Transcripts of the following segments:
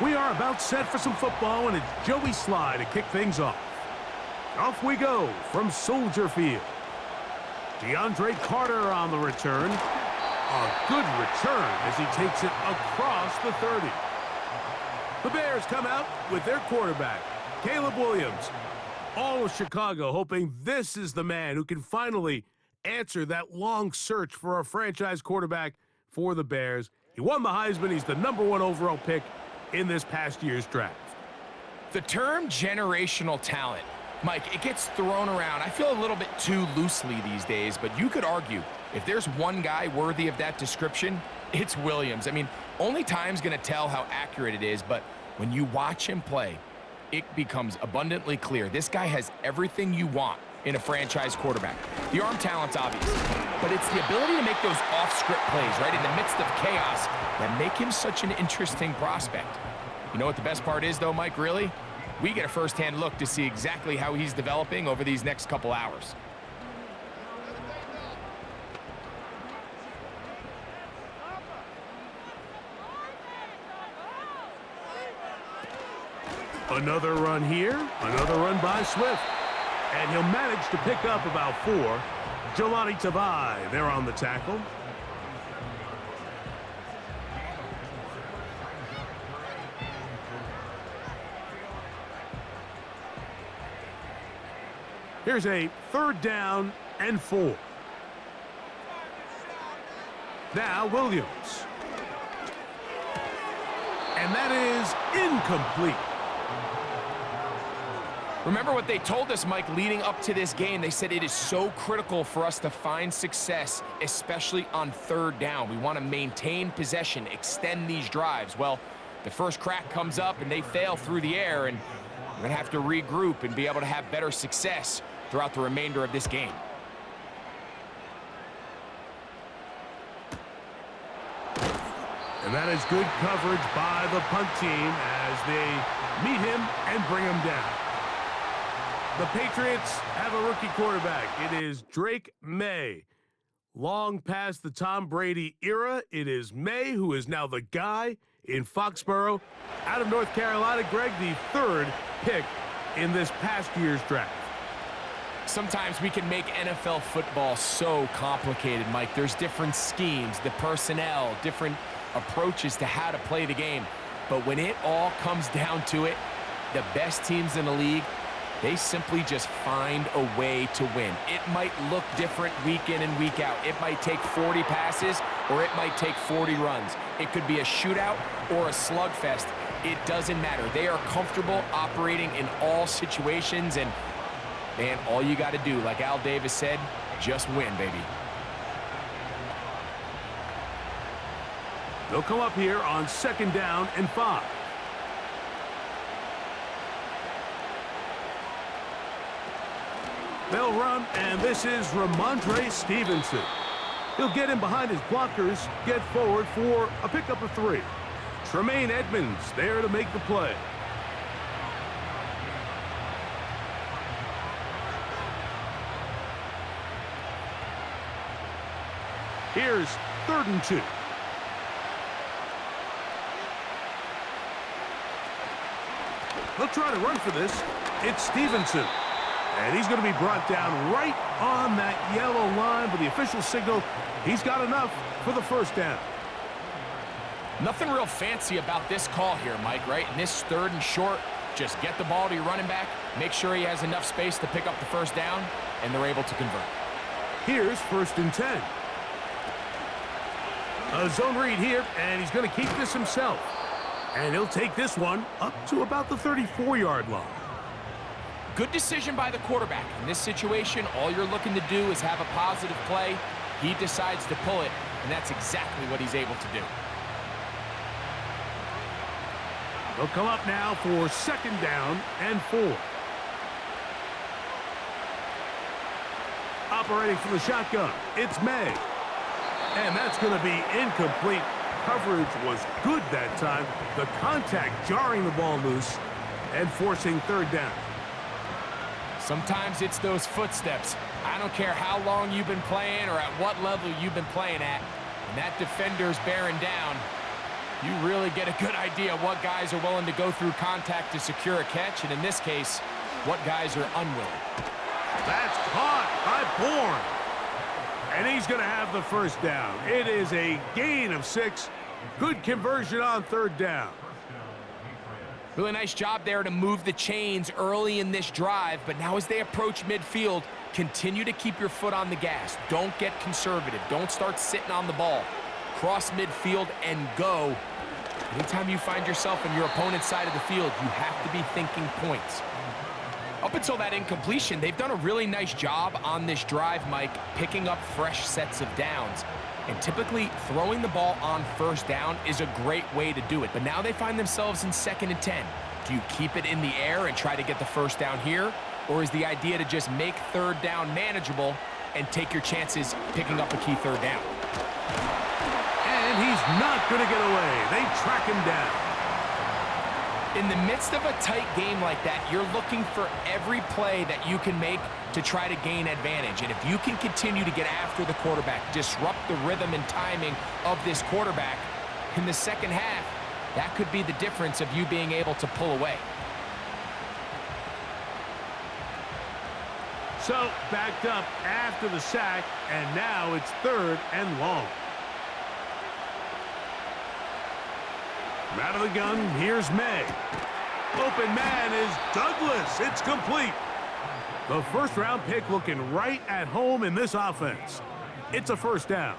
We are about set for some football, and it's Joey Sly to kick things off. Off we go from Soldier Field. DeAndre Carter on the return. A good return as he takes it across the 30. The Bears come out with their quarterback, Caleb Williams. All of Chicago hoping this is the man who can finally answer that long search for a franchise quarterback for the Bears. He won the Heisman. He's the #1 overall pick in this past year's draft. The term generational talent, Mike, it gets thrown around, I feel, a little bit too loosely these days, but you could argue if there's one guy worthy of that description, it's Williams. I mean, only time's going to tell how accurate it is, but when you watch him play, it becomes abundantly clear. This guy has everything you want in a franchise quarterback. The arm talent's obvious, but it's the ability to make those off-script plays, right, in the midst of chaos that make him such an interesting prospect. You know what the best part is, though, Mike, really? We get a first-hand look to see exactly how he's developing over these next couple hours. Another run here, another run by Swift. And he'll manage to pick up about 4. Jelani Tavai there on the tackle. Here's a 3rd down and 4. Now Williams. And that is incomplete. Remember what they told us, Mike, leading up to this game. They said it is so critical for us to find success, especially on 3rd down. We want to maintain possession, extend these drives. Well, the first crack comes up and they fail through the air, and we're going to have to regroup and be able to have better success throughout the remainder of this game. And that is good coverage by the punt team as they meet him and bring him down. The Patriots have a rookie quarterback. It is Drake May. Long past the Tom Brady era, it is May who is now the guy in Foxborough. Out of North Carolina, Greg, the 3rd pick in this past year's draft. Sometimes we can make NFL football so complicated, Mike. There's different schemes, the personnel, different approaches to how to play the game. But when it all comes down to it, the best teams in the league, they simply just find a way to win. It might look different week in and week out. It might take 40 passes or it might take 40 runs. It could be a shootout or a slugfest. It doesn't matter. They are comfortable operating in all situations, and, man, all you got to do, like Al Davis said, just win, baby. They'll come up here on 2nd down and 5. They'll run, and this is Ramondre Stevenson. He'll get in behind his blockers, get forward for a pickup of 3. Tremaine Edmonds there to make the play. Here's 3rd and 2. They'll try to run for this. It's Stevenson. And he's going to be brought down right on that yellow line, but the official signal, he's got enough for the 1st down. Nothing real fancy about this call here, Mike, right? In this 3rd and short, just get the ball to your running back, make sure he has enough space to pick up the 1st down, and they're able to convert. Here's 1st and 10. A zone read here, and he's going to keep this himself. And he'll take this one up to about the 34-yard line. Good decision by the quarterback. In this situation, all you're looking to do is have a positive play. He decides to pull it, and that's exactly what he's able to do. They'll come up now for 2nd down and 4. Operating from the shotgun, it's May. And that's going to be incomplete. Coverage was good that time. The contact jarring the ball loose and forcing 3rd down. Sometimes it's those footsteps. I don't care how long you've been playing or at what level you've been playing at. When that defender's bearing down, You really get a good idea of what guys are willing to go through contact to secure a catch, and in this case, what guys are unwilling. That's caught by Bourne. And he's going to have the first down. It is a gain of 6. Good conversion on third down. Really nice job there to move the chains early in this drive, but now as they approach midfield, continue to keep your foot on the gas. Don't get conservative. Don't start sitting on the ball. Cross midfield and go. Anytime you find yourself on your opponent's side of the field, you have to be thinking points. Up until that incompletion, they've done a really nice job on this drive, Mike, picking up fresh sets of downs. And typically, throwing the ball on first down is a great way to do it. But now they find themselves in 2nd and 10. Do you keep it in the air and try to get the first down here? Or is the idea to just make third down manageable and take your chances picking up a key third down? And he's not going to get away. They track him down. In the midst of a tight game like that, you're looking for every play that you can make to try to gain advantage. And if you can continue to get after the quarterback, disrupt the rhythm and timing of this quarterback in the second half, that could be the difference of you being able to pull away. So, backed up after the sack, and now it's 3rd and long. Out of the gun, here's May. Open man is Douglas. It's complete. The first-round pick looking right at home in this offense. It's a first down.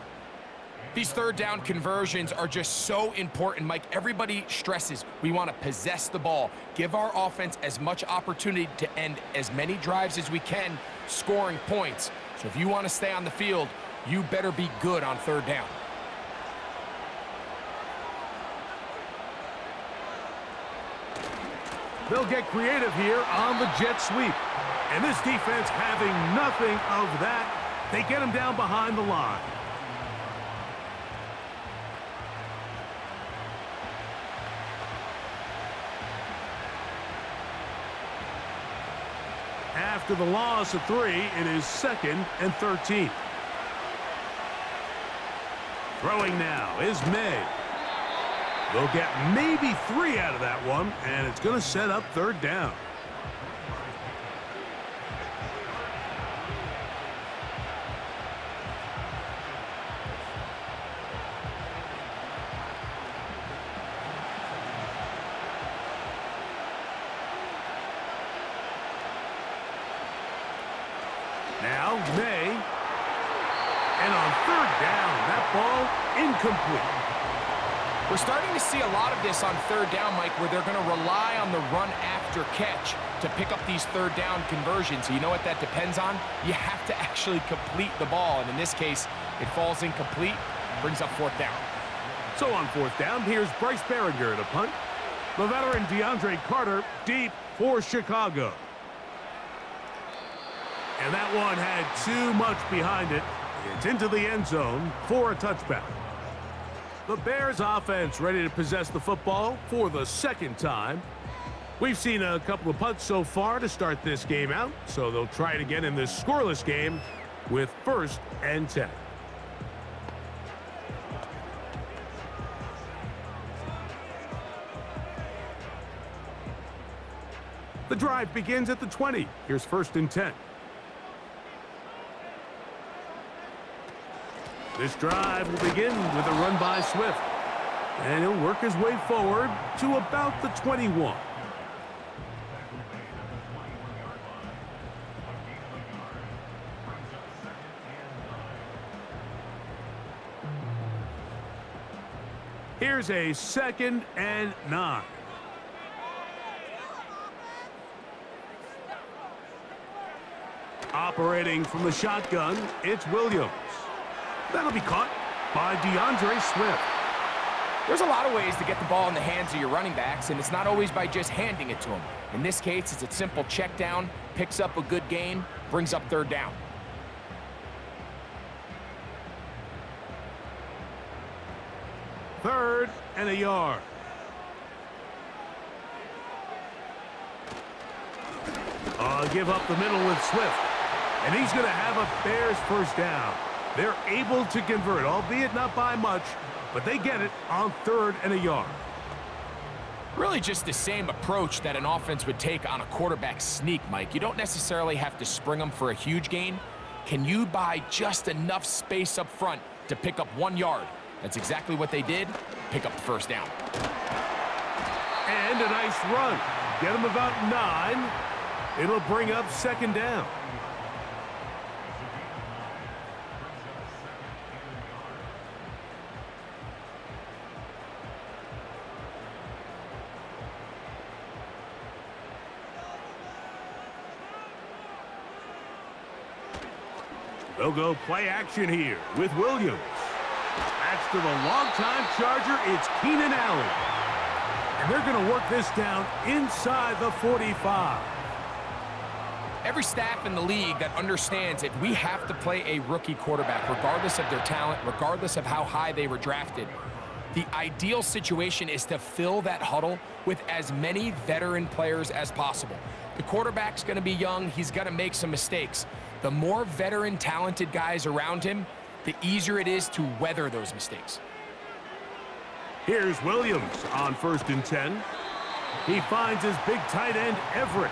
These third down conversions are just so important, Mike. Everybody stresses we want to possess the ball, give our offense as much opportunity to end as many drives as we can, scoring points. So if you want to stay on the field, you better be good on third down. They'll get creative here on the jet sweep. And this defense having nothing of that. They get him down behind the line. After the loss of 3, it is 2nd and 13. Throwing now is May. They'll get maybe 3 out of that one, and it's going to set up third down. Now, May. And on third down, that ball incomplete. We're starting to see a lot of this on third down, Mike, where they're going to rely on the run after catch to pick up these third down conversions. So you know what that depends on? You have to actually complete the ball. And in this case, it falls incomplete, brings up 4th down. So on 4th down, here's Bryce Behringer to punt. The veteran DeAndre Carter deep for Chicago. And that one had too much behind it. It's into the end zone for a touchback. The Bears offense ready to possess the football for the 2nd time. We've seen a couple of punts so far to start this game out, so they'll try it again in this scoreless game with 1st and 10. The drive begins at the 20. Here's 1st and 10. This drive will begin with a run by Swift. And he'll work his way forward to about the 21. Here's a 2nd and 9. Operating from the shotgun, it's Williams. That'll be caught by DeAndre Swift. There's a lot of ways to get the ball in the hands of your running backs, and it's not always by just handing it to them. In this case, it's a simple check down, picks up a good gain, brings up third down. Third and a yard. Give up the middle with Swift. And he's going to have a Bears first down. They're able to convert, albeit not by much, but they get it on 3rd and a yard. Really just the same approach that an offense would take on a quarterback sneak, Mike. You don't necessarily have to spring them for a huge gain. Can you buy just enough space up front to pick up 1 yard? That's exactly what they did. Pick up the first down. And a nice run. Get them about 9. It'll bring up 2nd down. They'll go play action here with Williams. That's to the longtime Charger. It's Keenan Allen. And they're going to work this down inside the 45. Every staff in the league that understands if we have to play a rookie quarterback, regardless of their talent, regardless of how high they were drafted, the ideal situation is to fill that huddle with as many veteran players as possible. The quarterback's going to be young. He's going to make some mistakes. The more veteran, talented guys around him, the easier it is to weather those mistakes. Here's Williams on 1st and 10. He finds his big tight end, Everett.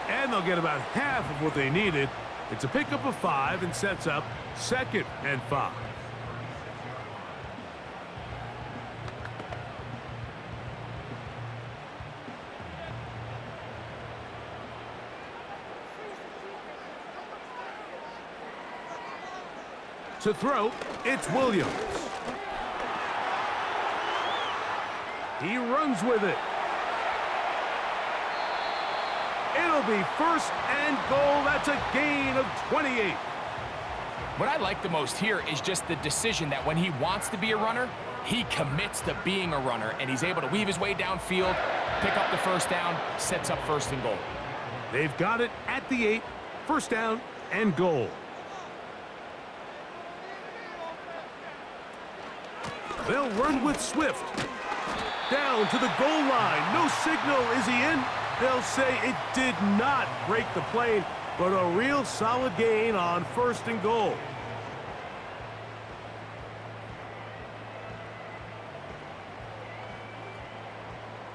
And they'll get about half of what they needed. It's a pickup of 5 and sets up 2nd and 5. To throw, it's Williams. He runs with it. It'll be 1st and goal. That's a gain of 28. What I like the most here is just the decision that when he wants to be a runner, he commits to being a runner, and he's able to weave his way downfield, pick up the first down, sets up 1st and goal. They've got it at the 8, 1st down and goal. They'll run with Swift. Down to the goal line. No signal. Is he in? They'll say it did not break the plane, but a real solid gain on 1st and goal.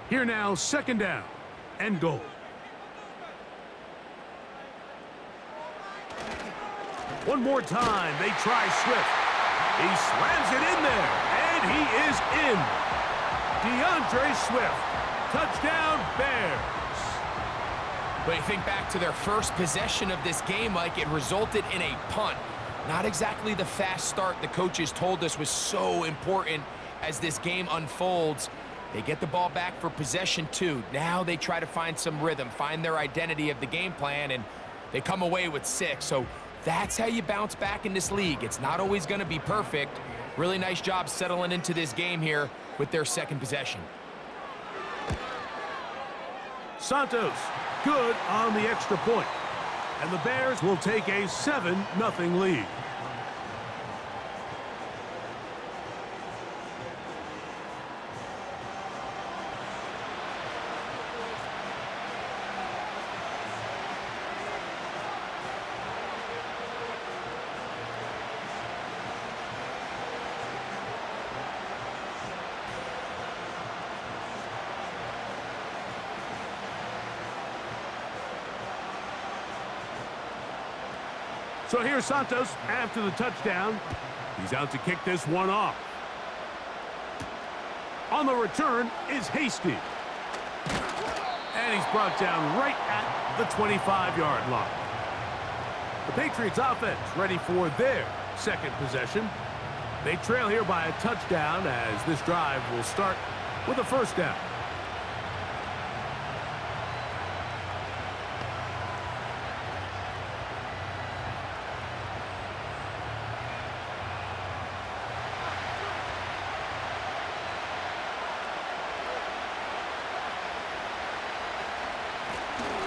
Here now, 2nd down and goal. One more time, they try Swift. He slams it in there, and he is in. DeAndre Swift, touchdown Bears. But you think back to their first possession of this game, like it resulted in a punt. Not exactly the fast start the coaches told us was so important as this game unfolds. They get the ball back for possession 2. Now they try to find some rhythm, find their identity of the game plan, and they come away with 6. So that's how you bounce back in this league. It's not always going to be perfect. Really nice job settling into this game here with their 2nd possession. Santos, good on the extra point. And the Bears will take a 7-0 lead. So here's Santos after the touchdown. He's out to kick this one off. On the return is Hasty. And he's brought down right at the 25-yard line. The Patriots offense ready for their 2nd possession. They trail here by a touchdown as this drive will start with a 1st down.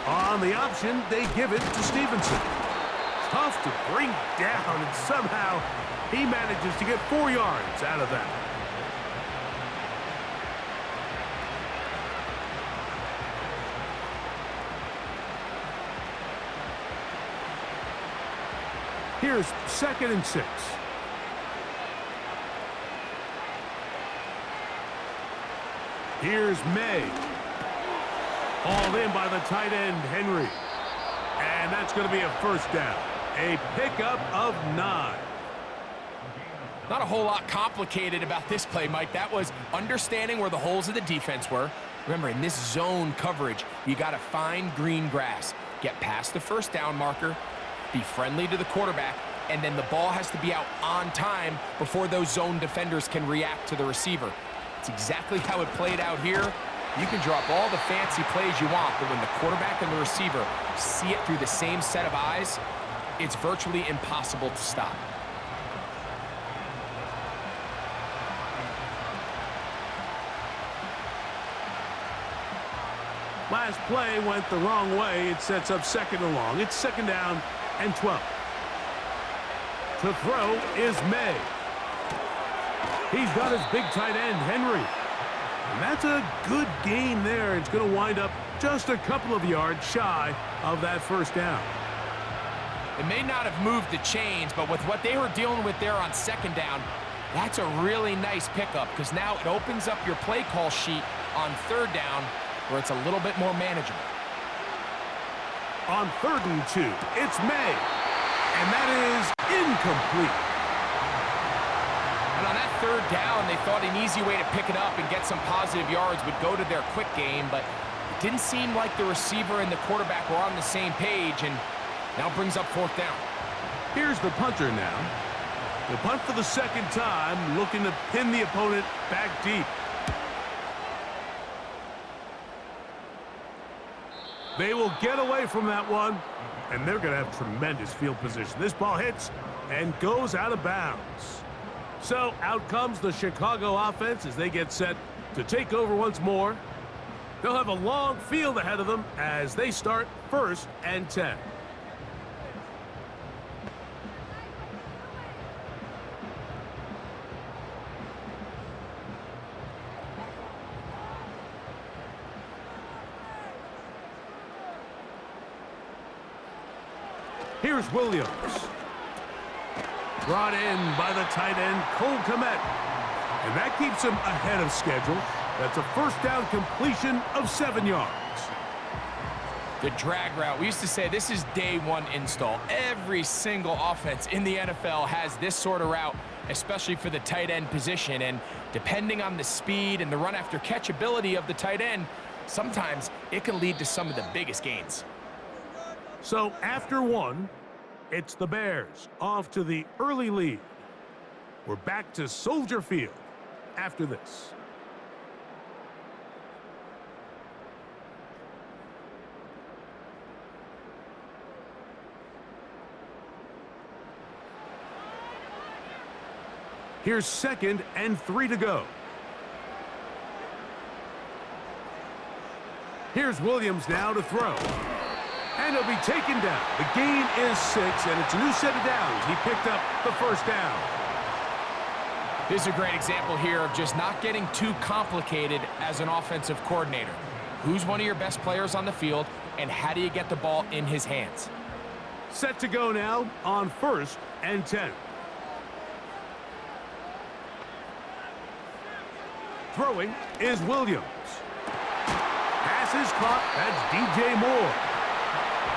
On the option, they give it to Stevenson. Tough to bring down, and somehow he manages to get 4 yards out of that. Here's 2nd and 6. Here's May. Hauled in by the tight end, Henry. And that's going to be a first down. A pickup of 9. Not a whole lot complicated about this play, Mike. That was understanding where the holes of the defense were. Remember, in this zone coverage, you got to find green grass. Get past the first down marker, be friendly to the quarterback, and then the ball has to be out on time before those zone defenders can react to the receiver. It's exactly how it played out here. You can drop all the fancy plays you want, but when the quarterback and the receiver see it through the same set of eyes, it's virtually impossible to stop. Last play went the wrong way. It sets up 2nd and long. It's 2nd down and 12. To throw is May. He's got his big tight end, Henry. And that's a good gain there. It's going to wind up just a couple of yards shy of that first down. It may not have moved the chains, but with what they were dealing with there on 2nd down, that's a really nice pickup because now it opens up your play call sheet on 3rd down where it's a little bit more manageable. On 3rd and 2, it's May. And that is incomplete. And on that 3rd down, they thought an easy way to pick it up and get some positive yards would go to their quick game, but it didn't seem like the receiver and the quarterback were on the same page, and now brings up 4th down. Here's the punter now. The punt for the 2nd time, looking to pin the opponent back deep. They will get away from that one, and they're going to have tremendous field position. This ball hits and goes out of bounds. So out comes the Chicago offense as they get set to take over once more. They'll have a long field ahead of them as they start 1st and 10. Here's Williams. Brought in by the tight end, Cole Kmet. And that keeps him ahead of schedule. That's a first down completion of 7 yards. The drag route. We used to say this is day 1 install. Every single offense in the NFL has this sort of route, especially for the tight end position. And depending on the speed and the run after catch ability of the tight end, sometimes it can lead to some of the biggest gains. So after 1, it's the Bears off to the early lead. We're back to Soldier Field after this. Here's 2nd and 3 to go. Here's Williams now to throw. And he'll be taken down. The gain is 6, and it's a new set of downs. He picked up the first down. This is a great example here of just not getting too complicated as an offensive coordinator. Who's one of your best players on the field, and how do you get the ball in his hands? Set to go now on 1st and 10. Throwing is Williams. Pass is caught. That's DJ Moore.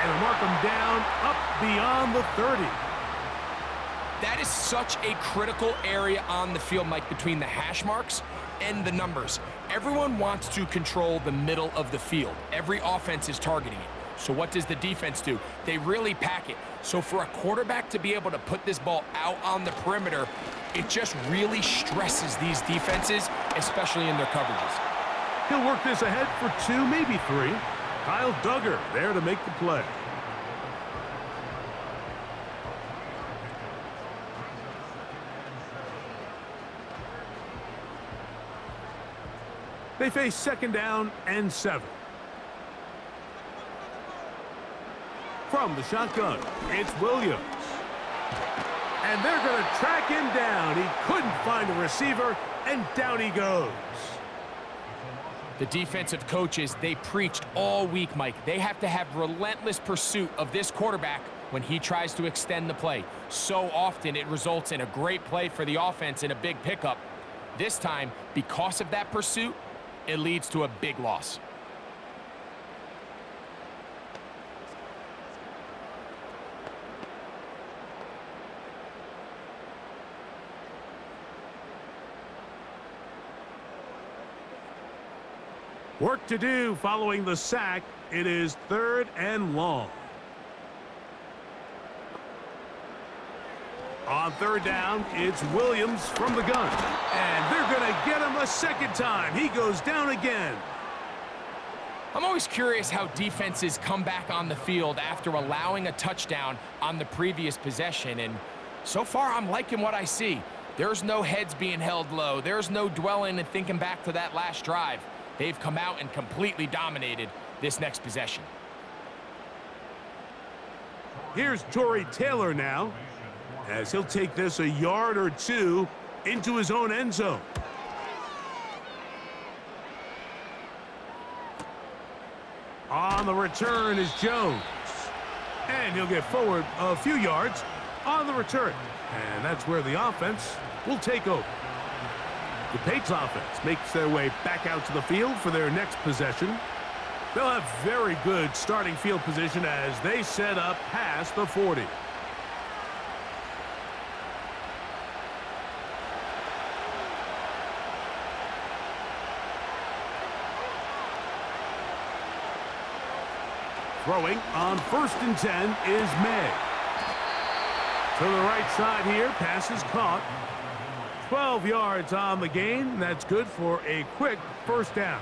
And they'll mark him down up beyond the 30. That is such a critical area on the field, Mike, between the hash marks and the numbers. Everyone wants to control the middle of the field. Every offense is targeting it. So what does the defense do? They really pack it. So for a quarterback to be able to put this ball out on the perimeter, it just really stresses these defenses, especially in their coverages. He'll work this ahead for 2, maybe 3. Kyle Duggar there to make the play. They face 2nd down and 7. From the shotgun, it's Williams. And they're going to track him down. He couldn't find a receiver, and down he goes. The defensive coaches, they preached all week, Mike. They have to have relentless pursuit of this quarterback when he tries to extend the play. So often it results in a great play for the offense and a big pickup. This time, because of that pursuit, it leads to a big loss. Work to do following the sack. It is 3rd and long. On 3rd down, it's Williams from the gun. And they're going to get him a second time. He goes down again. I'm always curious how defenses come back on the field after allowing a touchdown on the previous possession. And so far, I'm liking what I see. There's no heads being held low. There's no dwelling and thinking back to that last drive. They've come out and completely dominated this next possession. Here's Torrey Taylor now, as he'll take this a yard or two into his own end zone. On the return is Jones. And he'll get forward a few yards on the return. And that's where the offense will take over. The Patriots offense makes their way back out to the field for their next possession. They'll have very good starting field position as they set up past the 40. Throwing on 1st and 10 is May. To the right side here, pass is caught. 12 yards on the gain. That's good for a quick 1st down.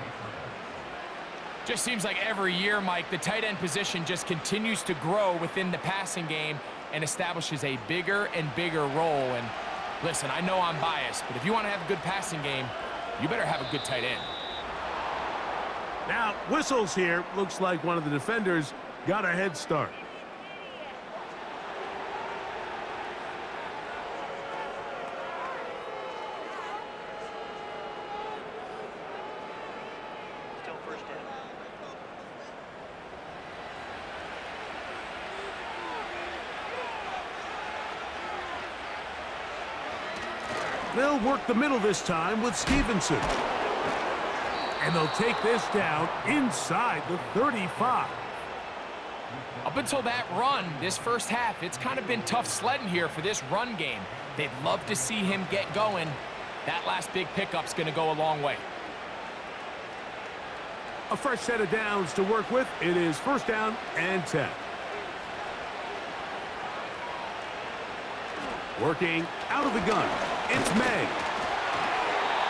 Just seems like every year, Mike, the tight end position just continues to grow within the passing game and establishes a bigger and bigger role. And listen, I know I'm biased, but if you want to have a good passing game, you better have a good tight end. Now, whistles here. Looks like one of the defenders got a head start. They'll work the middle this time with Stevenson. And they'll take this down inside the 35. Up until that run, this first half, it's kind of been tough sledding here for this run game. They'd love to see him get going. That last big pickup's going to go a long way. A fresh set of downs to work with. It is 1st down and 10. Working out of the gun, it's May.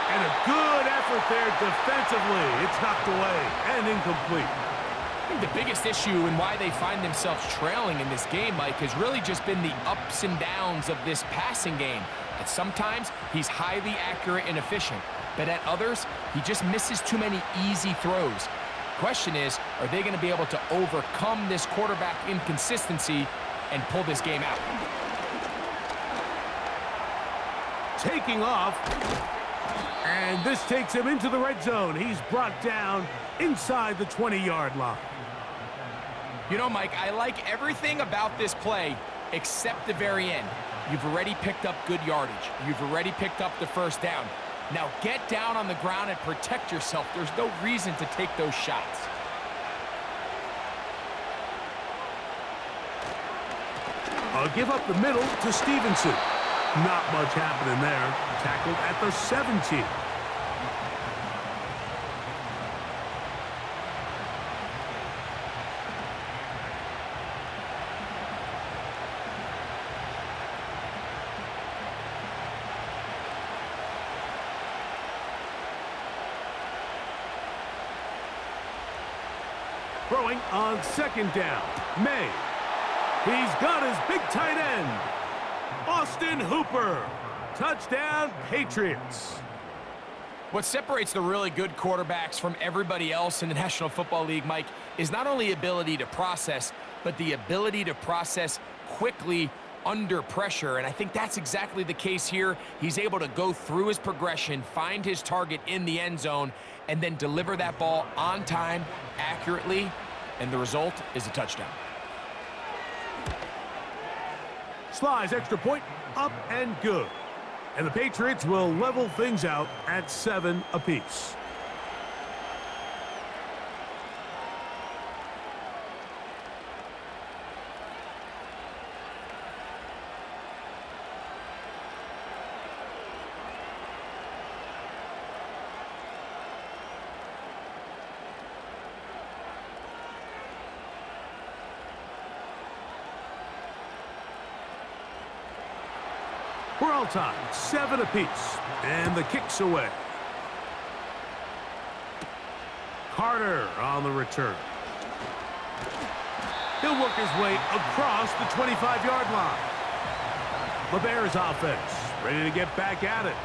And a good effort there defensively. It's knocked away and incomplete. I think the biggest issue and why they find themselves trailing in this game, Mike, has really just been the ups and downs of this passing game. At sometimes, he's highly accurate and efficient, but at others, he just misses too many easy throws. Question is, are they going to be able to overcome this quarterback inconsistency and pull this game out? Taking off, and this takes him into the red zone. He's brought down inside the 20-yard line. You know, Mike, I like everything about this play except the very end. You've already picked up good yardage. You've already picked up the 1st down. Now get down on the ground and protect yourself. There's no reason to take those shots. I'll give up the middle to Stevenson. Not much happening there. Tackled at the 17. Throwing on 2nd down. May. He's got his big tight end. Austin Hooper. Touchdown, Patriots. What separates the really good quarterbacks from everybody else in the National Football League, Mike, is not only ability to process, but the ability to process quickly under pressure. And I think that's exactly the case here. He's able to go through his progression, find his target in the end zone, and then deliver that ball on time, accurately, and the result is a touchdown. Sly's extra point, up and good. And the Patriots will level things out at 7 apiece. We're all tied, 7 apiece, and the kick's away. Carter on the return. He'll work his way across the 25-yard line. The Bears offense ready to get back at it.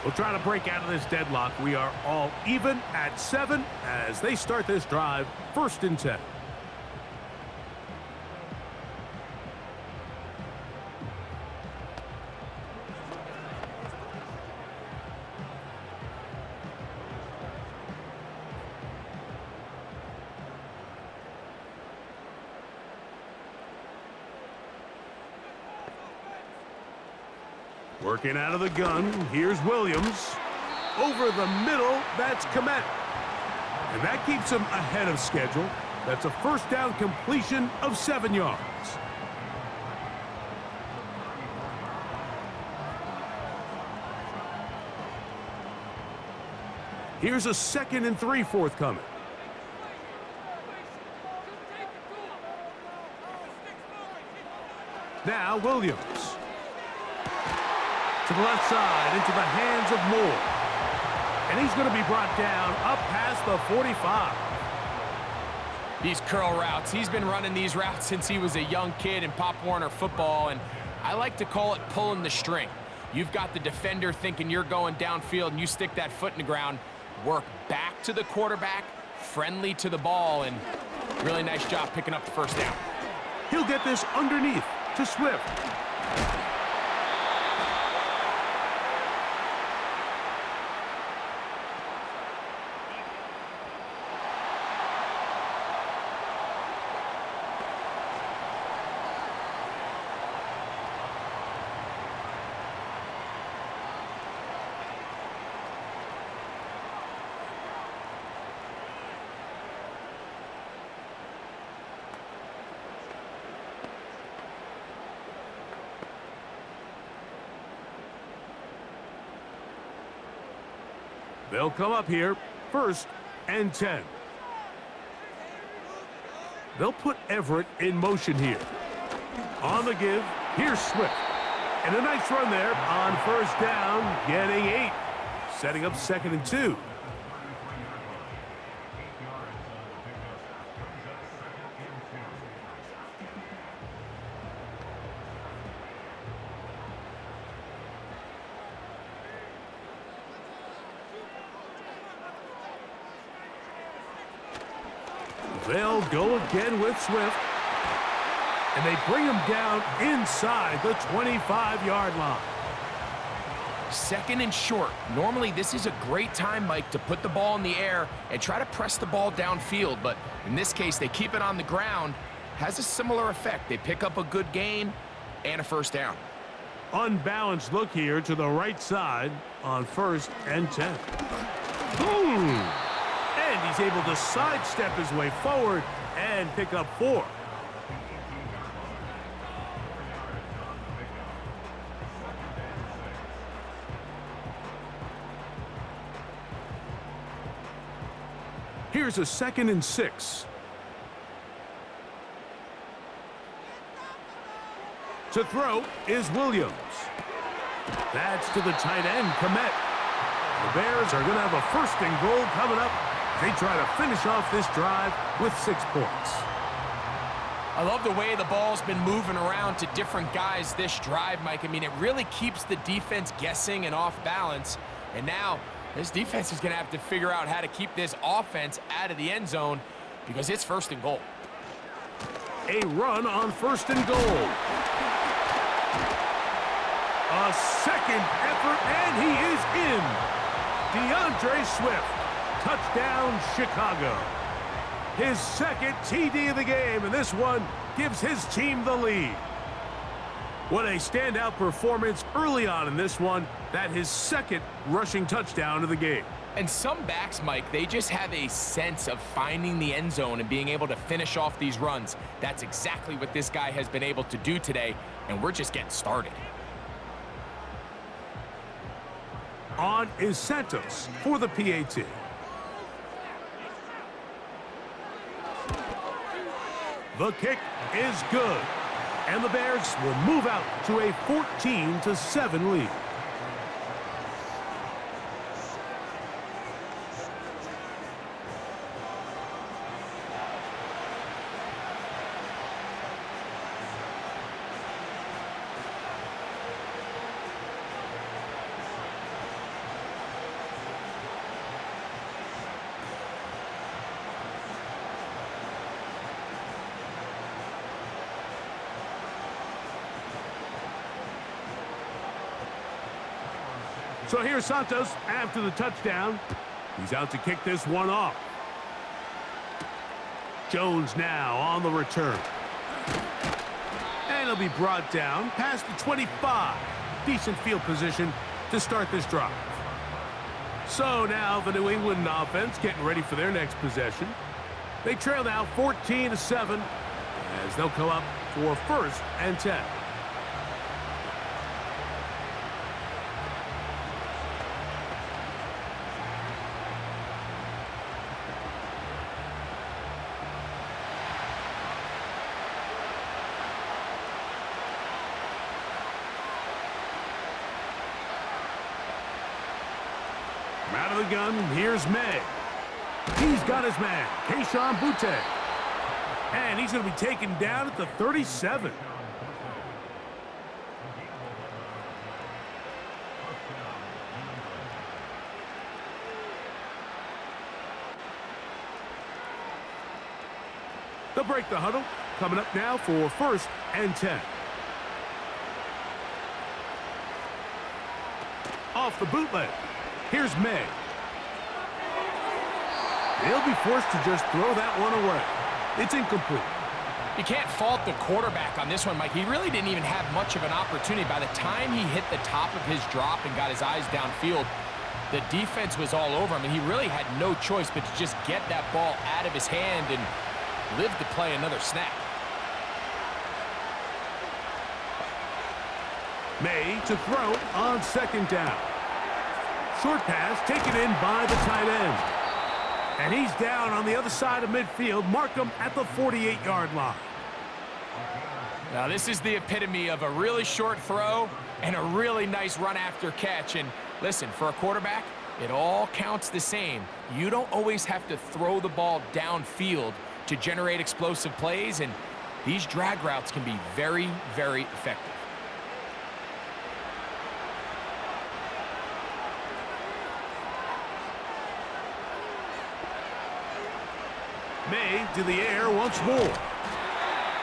We'll try to break out of this deadlock. We are all even at 7 as they start this drive, 1st and 10. Working out of the gun, here's Williams. Over the middle, that's Komet. And that keeps him ahead of schedule. That's a 1st down completion of 7 yards. Here's a 2nd and 3 forthcoming. Now Williams. To the left side, into the hands of Moore. And he's going to be brought down up past the 45. These curl routes, he's been running these routes since he was a young kid in Pop Warner football, and I like to call it pulling the string. You've got the defender thinking you're going downfield, and you stick that foot in the ground, work back to the quarterback, friendly to the ball, and really nice job picking up the 1st down. He'll get this underneath to Swift. They'll come up here, 1st and 10. They'll put Everett in motion here. On the give, here's Swift. And a nice run there on 1st down, getting 8. Setting up 2nd and 2. They'll go again with Swift. And they bring him down inside the 25-yard line. 2nd and short. Normally, this is a great time, Mike, to put the ball in the air and try to press the ball downfield. But in this case, they keep it on the ground. Has a similar effect. They pick up a good gain and a 1st down. Unbalanced look here to the right side on 1st and 10. Boom! And he's able to sidestep his way forward and pick up 4. Here's a 2nd and 6. To throw is Williams. That's to the tight end, Komet. The Bears are going to have a 1st and goal coming up. They try to finish off this drive with 6 points. I love the way the ball's been moving around to different guys this drive, Mike. I mean, it really keeps the defense guessing and off balance. And now this defense is going to have to figure out how to keep this offense out of the end zone because it's 1st and goal. A run on 1st and goal. A 2nd effort, and he is in. DeAndre Swift. Touchdown, Chicago. His 2nd TD of the game, and this one gives his team the lead. What a standout performance early on in this one. That his second rushing touchdown of the game. And some backs, Mike, they just have a sense of finding the end zone and being able to finish off these runs. That's exactly what this guy has been able to do today, and we're just getting started. On is Santos for the PAT. The kick is good, and the Bears will move out to a 14-7 lead. So here's Santos after the touchdown. He's out to kick this one off. Jones now on the return. And he'll be brought down past the 25. Decent field position to start this drive. So now the New England offense getting ready for their next possession. They trail now 14-7 as they'll come up for 1st and 10. Out of the gun, here's May. He's got his man, Keyshawn Butte. And he's going to be taken down at the 37. They'll break the huddle. Coming up now for 1st and 10. Off the bootleg. Here's May. He'll be forced to just throw that one away. It's incomplete. You can't fault the quarterback on this one, Mike. He really didn't even have much of an opportunity. By the time he hit the top of his drop and got his eyes downfield, the defense was all over him, and he really had no choice but to just get that ball out of his hand and live to play another snap. May to throw on 2nd down. Short pass taken in by the tight end. And he's down on the other side of midfield. Mark him at the 48-yard line. Now, this is the epitome of a really short throw and a really nice run after catch. And listen, for a quarterback, it all counts the same. You don't always have to throw the ball downfield to generate explosive plays, and these drag routes can be very, very effective. May to the air once more.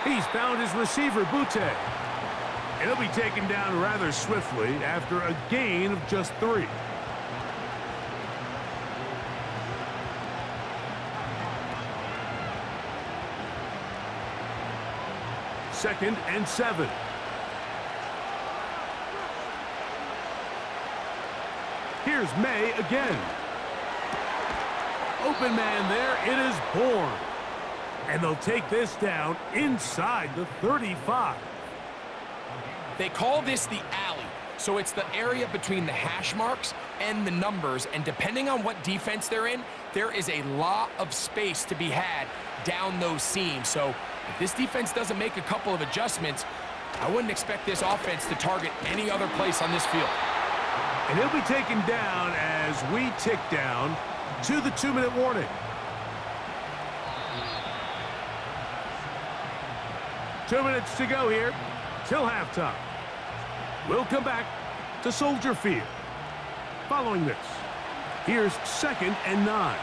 He's found his receiver, Butte. He'll be taken down rather swiftly after a gain of just 3. Second and 7. Here's May again. Open man there, it is Bourne. And they'll take this down inside the 35. They call this the alley, so it's the area between the hash marks and the numbers, and depending on what defense they're in, there is a lot of space to be had down those seams. So if this defense doesn't make a couple of adjustments, I wouldn't expect this offense to target any other place on this field. And he'll be taken down as we tick down to the 2-minute warning. Two minutes to go here till halftime. We'll come back to Soldier Field. Following this, here's 2nd and 9.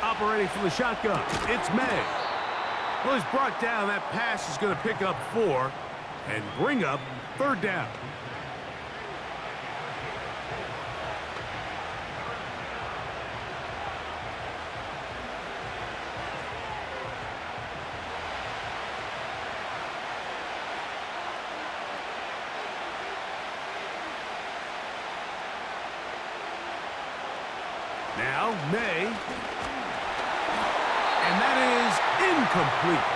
Operating from the shotgun, it's May. Well, he's brought down. That pass is going to pick up 4 and bring up 3rd down. Now, May. And that is incomplete.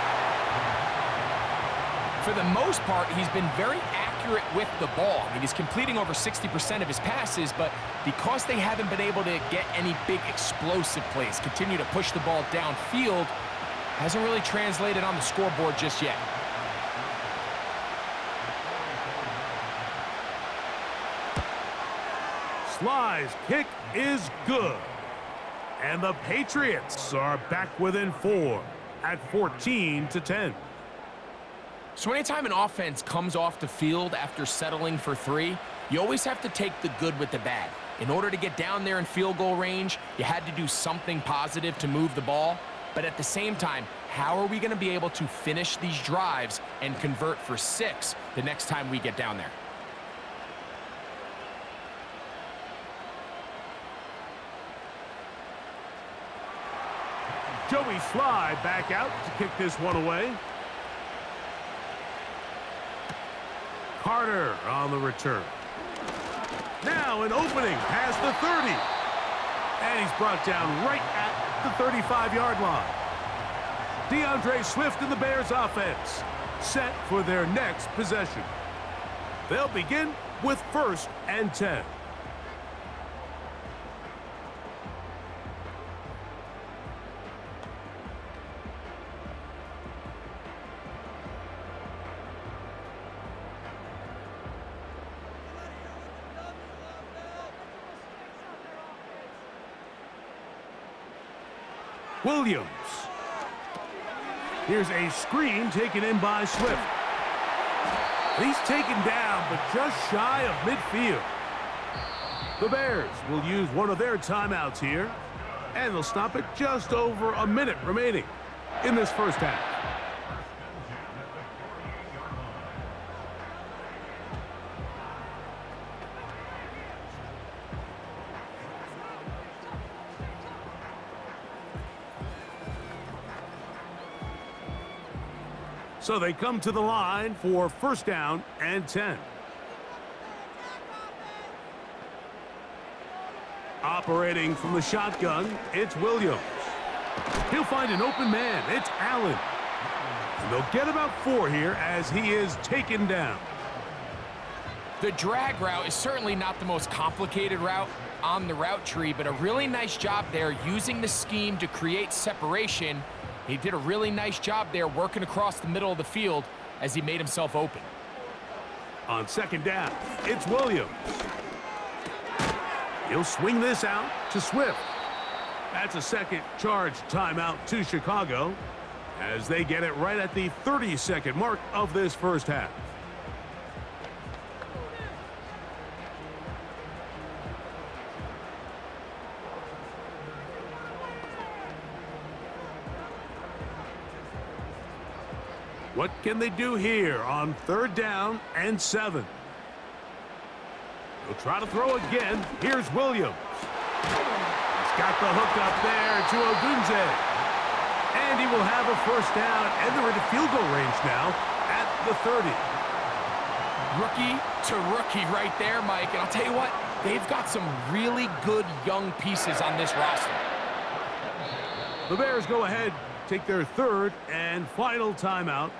For the most part, he's been very accurate with the ball. I mean, he's completing over 60% of his passes, but because they haven't been able to get any big explosive plays, continue to push the ball downfield, hasn't really translated on the scoreboard just yet. Sly's kick is good. And the Patriots are back within 4 at 14-10. So anytime an offense comes off the field after settling for 3, you always have to take the good with the bad. In order to get down there in field goal range, you had to do something positive to move the ball. But at the same time, how are we going to be able to finish these drives and convert for 6 the next time we get down there? Joey Sly back out to kick this one away. Carter on the return. Now an opening past the 30. And he's brought down right at the 35-yard line. DeAndre Swift and the Bears offense set for their next possession. They'll begin with 1st and 10. Williams. Here's a screen taken in by Swift. He's taken down, but just shy of midfield. The Bears will use one of their timeouts here, and they'll stop it just over a minute remaining in this first half. So they come to the line for 1st down and 10. Operating from the shotgun, it's Williams. He'll find an open man. It's Allen. And they'll get about 4 here as he is taken down. The drag route is certainly not the most complicated route on the route tree, but a really nice job there using the scheme to create separation. He did a really nice job there working across the middle of the field as he made himself open. On 2nd down, it's Williams. He'll swing this out to Swift. That's a second charge timeout to Chicago as they get it right at the 30-second mark of this first half. What can they do here on 3rd down and 7? They'll try to throw again. Here's Williams. He's got the hook up there to Odunze. And he will have a 1st down, and they're into field goal range now at the 30. Rookie to rookie right there, Mike. And I'll tell you what, they've got some really good young pieces on this roster. The Bears go ahead, take their 3rd and final timeout.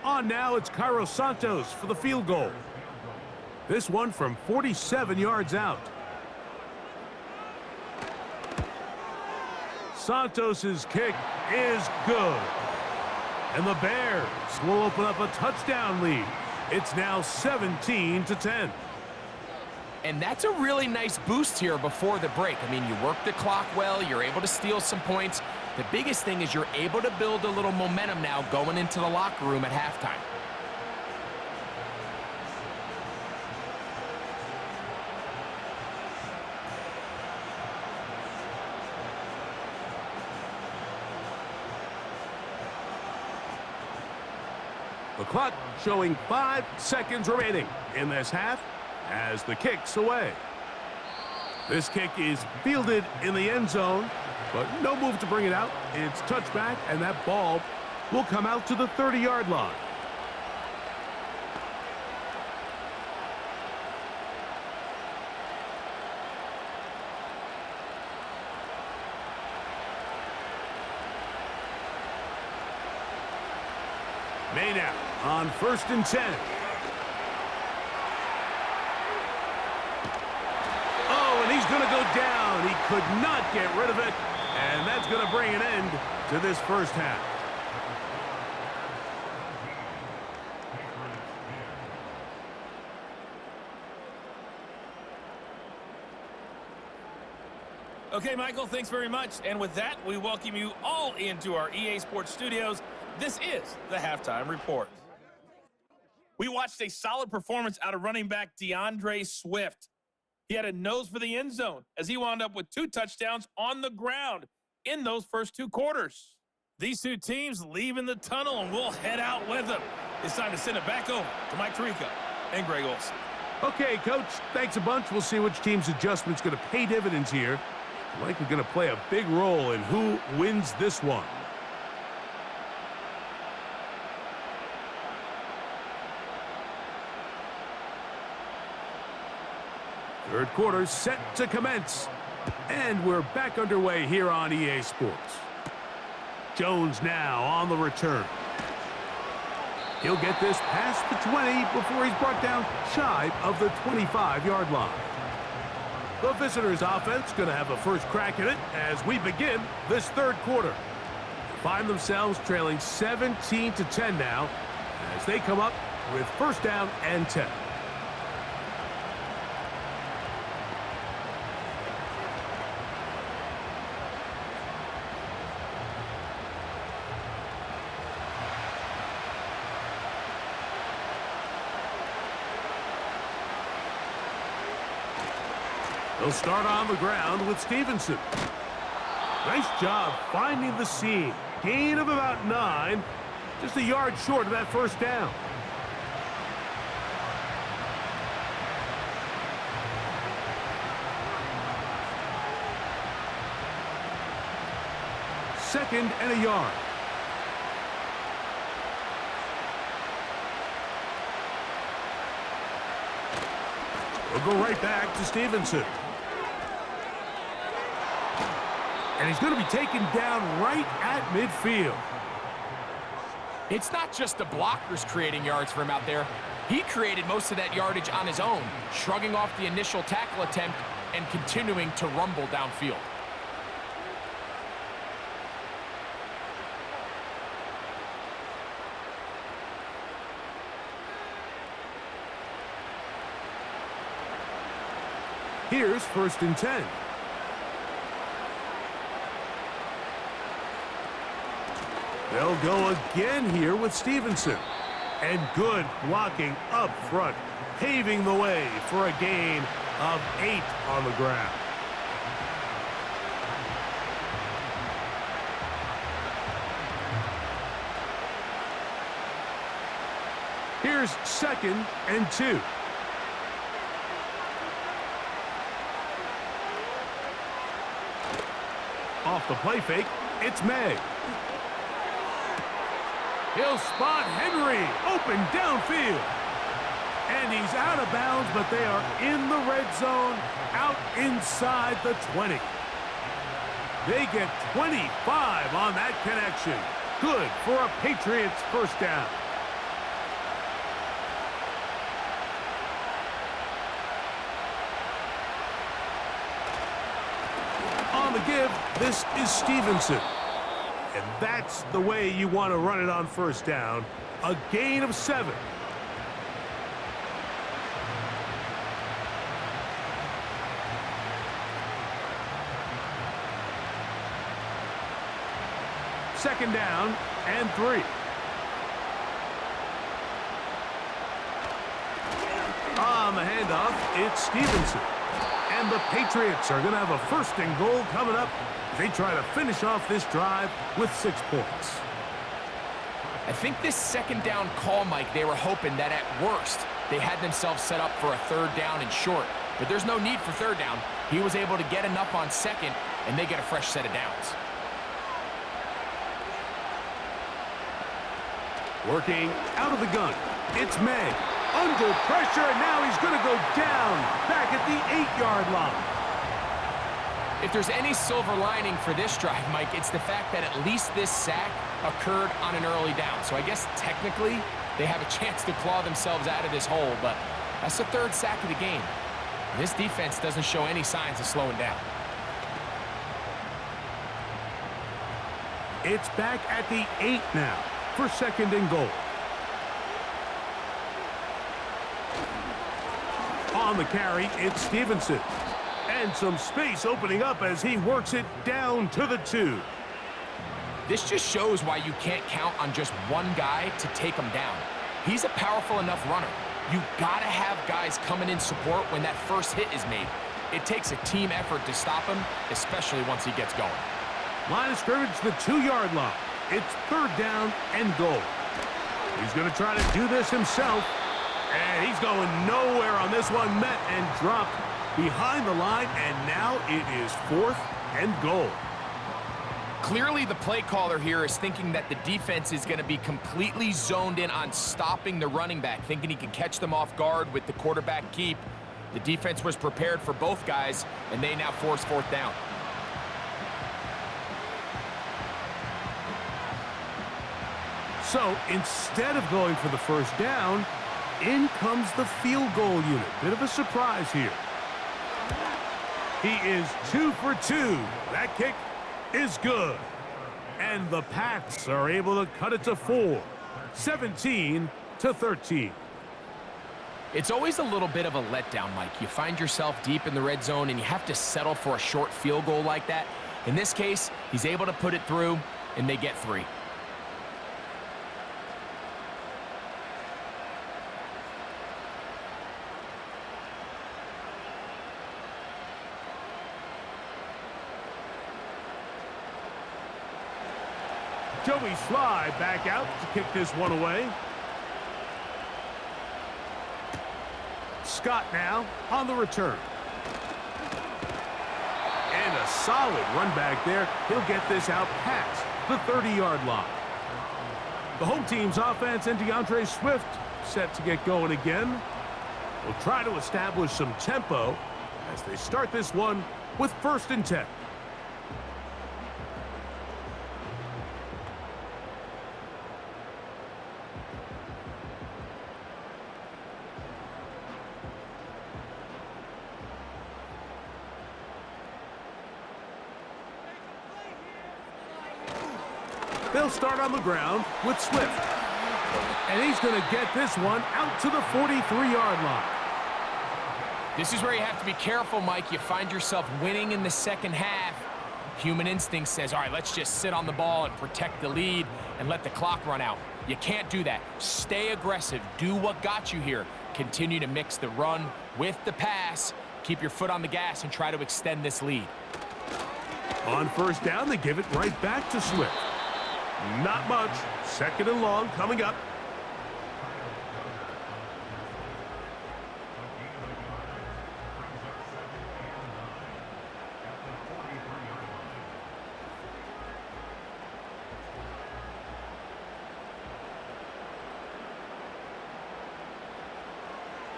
On now, it's Cairo Santos for the field goal. This one from 47 yards out. Santos's kick is good. And the Bears will open up a touchdown lead. It's now 17-10. And that's a really nice boost here before the break. I mean, you work the clock well, you're able to steal some points. The biggest thing is you're able to build a little momentum now going into the locker room at halftime. The clock showing 5 seconds remaining in this half as the kick's away. This kick is fielded in the end zone, but no move to bring it out. It's touchback, and that ball will come out to the 30-yard line. May now on 1st and 10. Oh, and he's going to go down. He could not get rid of it, and that's going to bring an end to this first half. Okay, Michael, thanks very much. And with that, we welcome you all into our EA Sports studios. This is the Halftime Report. We watched a solid performance out of running back DeAndre Swift. He had a nose for the end zone as he wound up with 2 touchdowns on the ground in those first 2 quarters. These 2 teams leaving the tunnel, and we'll head out with them. It's time to send it back over to Mike Tirico and Greg Olsen. Okay, Coach, thanks a bunch. We'll see which team's adjustment's going to pay dividends here. Likely going to play a big role in who wins this one. Third quarter set to commence. And we're back underway here on EA Sports. Jones now on the return. He'll get this past the 20 before he's brought down shy of the 25-yard line. The visitors' offense going to have a first crack at it as we begin this third quarter. They find themselves trailing 17-10 now as they come up with first down and 10. They'll start on the ground with Stevenson. Nice job finding the seam. Gain of about 9. Just a yard short of that first down. Second and a yard. We'll go right back to Stevenson. And he's going to be taken down right at midfield. It's not just the blockers creating yards for him out there. He created most of that yardage on his own, shrugging off the initial tackle attempt and continuing to rumble downfield. Here's 1st and 10. They'll go again here with Stevenson. And good blocking up front, paving the way for a gain of 8 on the ground. Here's 2nd and 2. Off the play fake, it's May. He'll spot Henry, open downfield. And he's out of bounds, but they are in the red zone, out inside the 20. They get 25 on that connection. Good for a Patriots first down. On the give, this is Stevenson. And that's the way you want to run it on first down. A gain of 7. Second down and 3. On the handoff, it's Stevenson. And the Patriots are going to have a 1st and goal coming up. They try to finish off this drive with 6 points. I think this second down call, Mike, they were hoping that at worst, they had themselves set up for a third down and short. But there's no need for third down. He was able to get enough on second, and they get a fresh set of downs. Working out of the gun. It's May. Under pressure, and now he's going to go down back at the 8-yard line. If there's any silver lining for this drive, Mike, it's the fact that at least this sack occurred on an early down. So I guess technically they have a chance to claw themselves out of this hole, but that's the third sack of the game. This defense doesn't show any signs of slowing down. It's back at the 8 now for second and goal. On the carry, it's Stevenson. And some space opening up as he works it down to the 2. This just shows why you can't count on just one guy to take him down. He's a powerful enough runner. You gotta have guys coming in support when that first hit is made. It takes a team effort to stop him, especially once he gets going. Line of scrimmage, the 2-yard line. It's third down and goal. He's going to try to do this himself. And he's going nowhere on this one. Met and dropped behind the line. And now it is 4th and goal. Clearly, the play caller here is thinking that the defense is going to be completely zoned in on stopping the running back, thinking he can catch them off guard with the quarterback keep. The defense was prepared for both guys, and they now force 4th down. So instead of going for the first down, in comes the field goal unit. Bit of a surprise here. He is 2 for 2. That kick is good. And the Pats are able to cut it to 4. 17-13. It's always a little bit of a letdown, Mike. You find yourself deep in the red zone, and you have to settle for a short field goal like that. In this case, he's able to put it through, and they get 3. Joey Sly back out to kick this one away. Scott now on the return. And a solid run back there. He'll get this out past the 30-yard line. The home team's offense and DeAndre Swift set to get going again. Will try to establish some tempo as they start this one with 1st and 10. They'll start on the ground with Swift. And he's going to get this one out to the 43-yard line. This is where you have to be careful, Mike. You find yourself winning in the second half. Human instinct says, all right, let's just sit on the ball and protect the lead and let the clock run out. You can't do that. Stay aggressive. Do what got you here. Continue to mix the run with the pass. Keep your foot on the gas and try to extend this lead. On first down, they give it right back to Swift. Not much. 2nd and long coming up.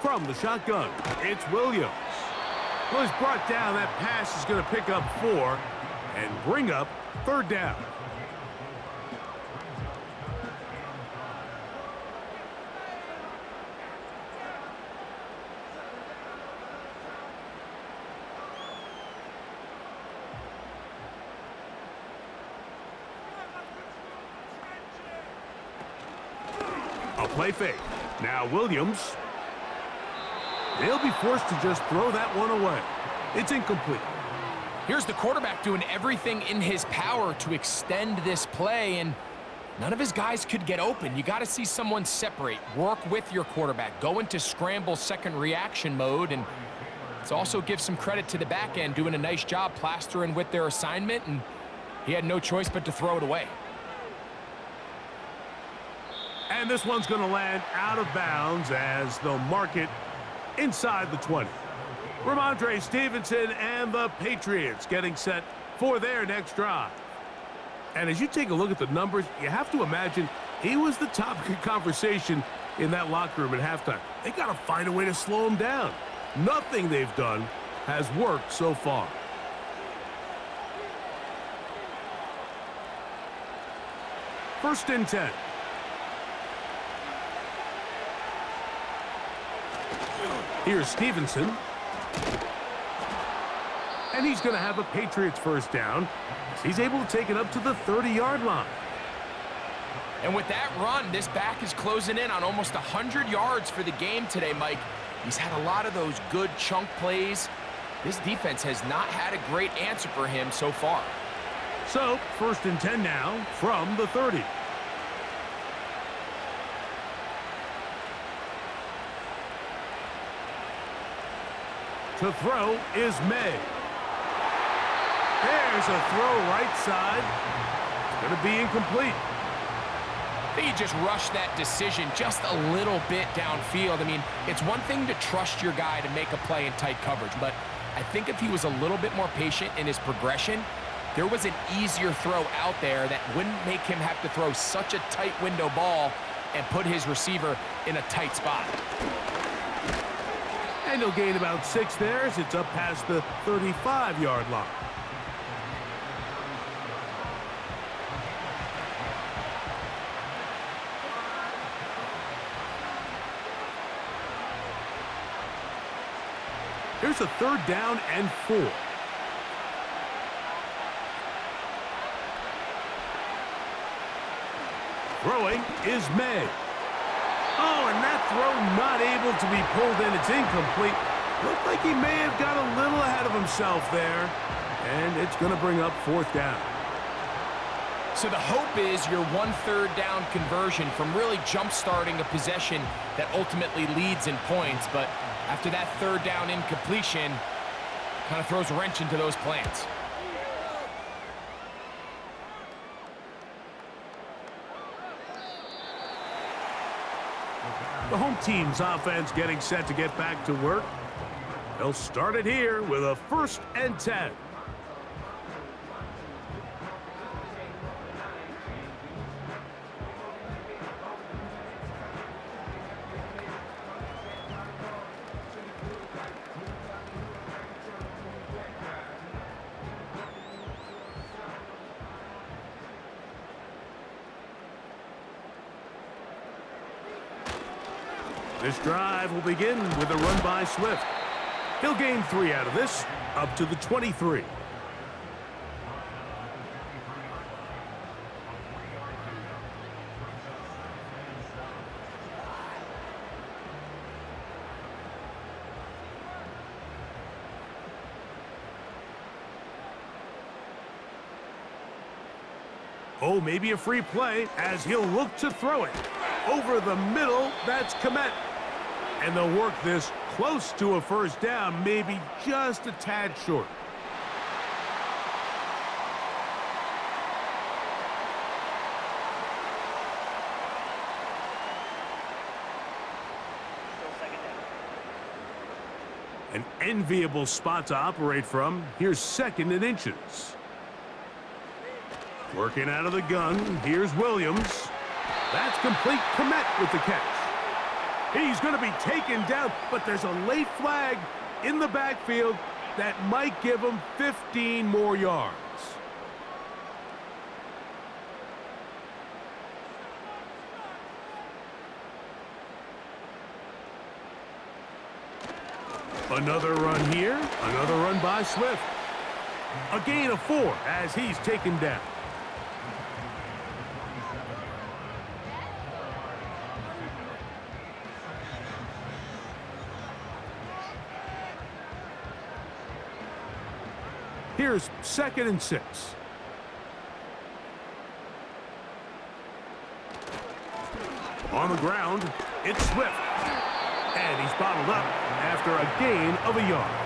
From the shotgun, it's Williams. Well, he's brought down. That pass is going to pick up 4 and bring up 3rd down. A play fake. Now Williams. They'll be forced to just throw that one away. It's incomplete. Here's the quarterback doing everything in his power to extend this play, and none of his guys could get open. You got to see someone separate, work with your quarterback, go into scramble second reaction mode, and let's also give some credit to the back end doing a nice job plastering with their assignment, and he had no choice but to throw it away. And this one's going to land out of bounds as they'll mark it inside the 20. Ramondre Stevenson and the Patriots getting set for their next drive. And as you take a look at the numbers, you have to imagine he was the topic of conversation in that locker room at halftime. They got to find a way to slow him down. Nothing they've done has worked so far. First and 10. Here's Stevenson. And he's going to have a Patriots first down. He's able to take it up to the 30-yard line. And with that run, this back is closing in on almost 100 yards for the game today, Mike. He's had a lot of those good chunk plays. This defense has not had a great answer for him so far. So, first and 10 now from the 30. To throw is May. There's a throw right side. It's going to be incomplete. I think he just rushed that decision just a little bit downfield. I mean, it's one thing to trust your guy to make a play in tight coverage, but I think if he was a little bit more patient in his progression, there was an easier throw out there that wouldn't make him have to throw such a tight window ball and put his receiver in a tight spot. And he'll gain about 6 there as it's up past the 35-yard line. Here's a third down and 4. Throwing is May. Oh, and that throw not able to be pulled in. It's incomplete. Looked like he may have got a little ahead of himself there. And it's going to bring up 4th down. So the hope is your 1/3 down conversion from really jump-starting a possession that ultimately leads in points. But after that 3rd down incompletion, kind of throws a wrench into those plans. The home team's offense getting set to get back to work. They'll start it here with a 1st and 10. This drive will begin with a run by Swift. He'll gain 3 out of this, up to the 23. Oh, maybe a free play as he'll look to throw it. Over the middle, that's Komet. And they'll work this close to a 1st down, maybe just a tad short. An enviable spot to operate from. Here's 2nd and inches. Working out of the gun, here's Williams. That's complete. Komet with the catch. He's going to be taken down, but there's a late flag in the backfield that might give him 15 more yards. Another run here, another run by Swift. A gain of 4 as he's taken down. Here's 2nd and 6. On the ground, it's Swift. And he's bottled up after a gain of a yard.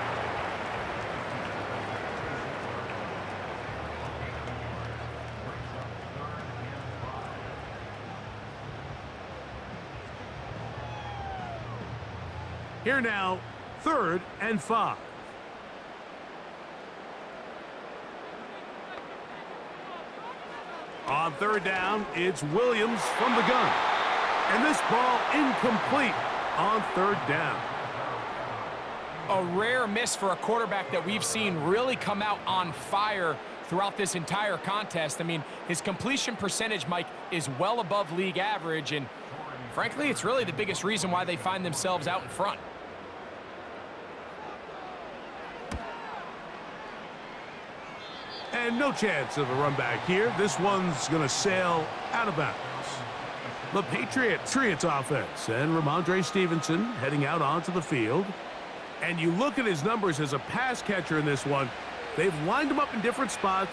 Here now, 3rd and 5. On 3rd down, it's Williams from the gun. And this ball incomplete on 3rd down. A rare miss for a quarterback that we've seen really come out on fire throughout this entire contest. I mean, his completion percentage, Mike, is well above league average, and frankly, it's really the biggest reason why they find themselves out in front. And no chance of a run back here. This one's going to sail out of bounds. The Patriots offense and Ramondre Stevenson heading out onto the field. And you look at his numbers as a pass catcher in this one. They've lined him up in different spots,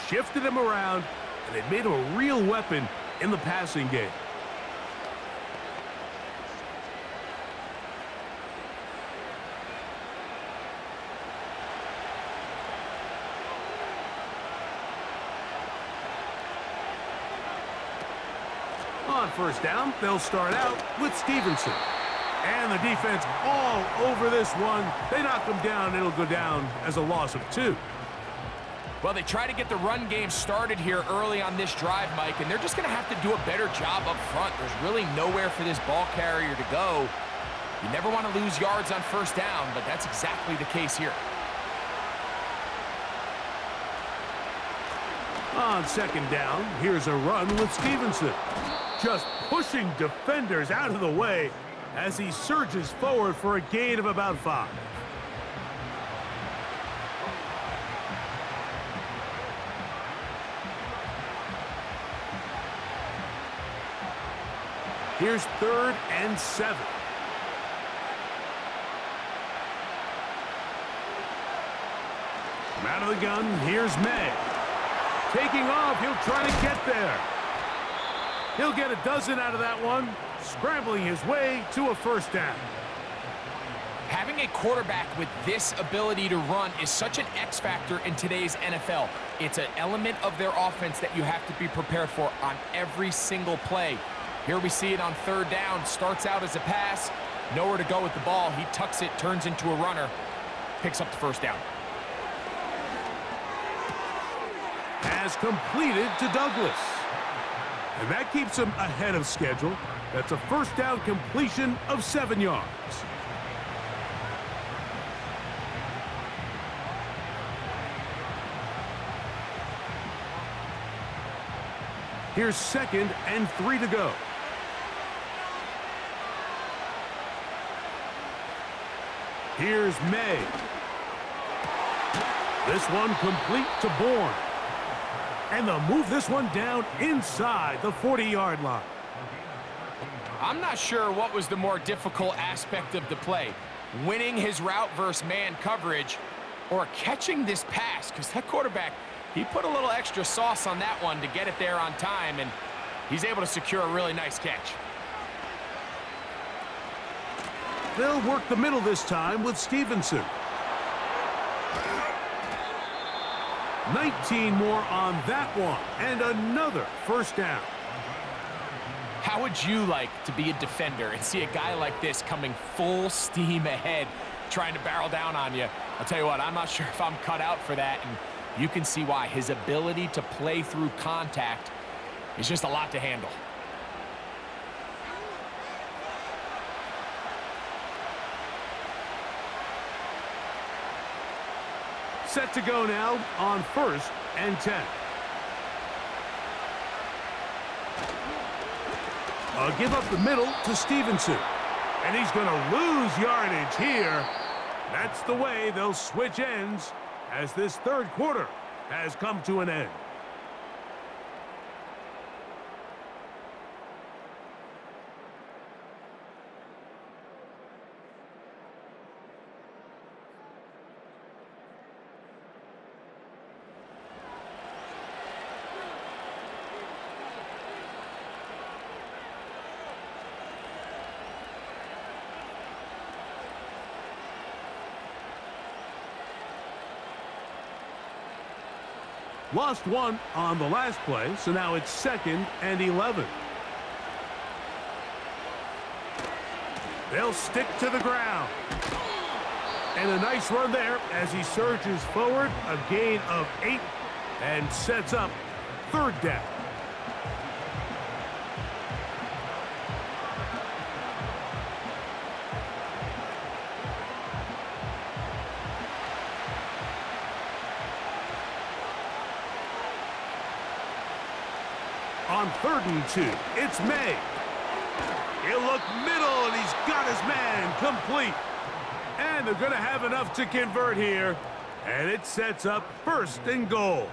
shifted him around, and they've made him a real weapon in the passing game. On 1st down, they'll start out with Stevenson. And the defense all over this one. They knock him down. It'll go down as a loss of 2. Well, they try to get the run game started here early on this drive, Mike, and they're just going to have to do a better job up front. There's really nowhere for this ball carrier to go. You never want to lose yards on 1st down, but that's exactly the case here. On 2nd down, here's a run with Stevenson. Just pushing defenders out of the way as he surges forward for a gain of about 5. Here's 3rd and 7. From out of the gun, here's May. Taking off, he'll try to get there. He'll get a dozen out of that one, scrambling his way to a 1st down. Having a quarterback with this ability to run is such an X factor in today's NFL. It's an element of their offense that you have to be prepared for on every single play. Here we see it on 3rd down. Starts out as a pass, nowhere to go with the ball. He tucks it, turns into a runner, picks up the 1st down. Has completed to Douglas. And that keeps him ahead of schedule. That's a 1st down completion of 7 yards. Here's 2nd and 3 to go. Here's May. This one complete to Bourne. And they'll move this one down inside the 40-yard line. I'm not sure what was the more difficult aspect of the play, winning his route versus man coverage or catching this pass, because that quarterback, he put a little extra sauce on that one to get it there on time, and he's able to secure a really nice catch. They'll work the middle this time with Stevenson. 19 more on that one, and another 1st down. How would you like to be a defender and see a guy like this coming full steam ahead, trying to barrel down on you? I'll tell you what, I'm not sure if I'm cut out for that, and you can see why. His ability to play through contact is just a lot to handle. Set to go now on 1st and 10. A give up the middle to Stevenson. And he's going to lose yardage here. That's the way they'll switch ends as this 3rd quarter has come to an end. Lost one on the last play, so now it's 2nd and 11. They'll stick to the ground. And a nice run there as he surges forward, a gain of 8, and sets up 3rd down. On 3rd and 2, it's May. He'll look middle, and he's got his man complete. And they're going to have enough to convert here, and it sets up 1st and goal.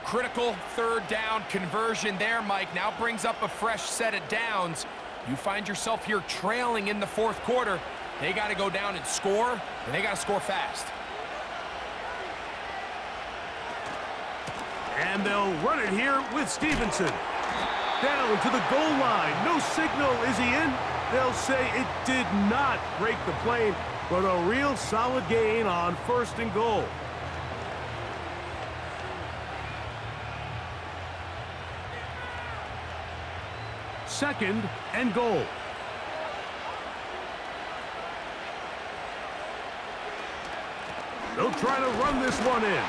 Critical 3rd down conversion there, Mike. Now brings up a fresh set of downs. You find yourself here trailing in the 4th quarter. They got to go down and score, and they got to score fast. And they'll run it here with Stevenson. Down to the goal line. No signal. Is he in? They'll say it did not break the plane, but a real solid gain on 1st and goal. Second and goal. They'll try to run this one in.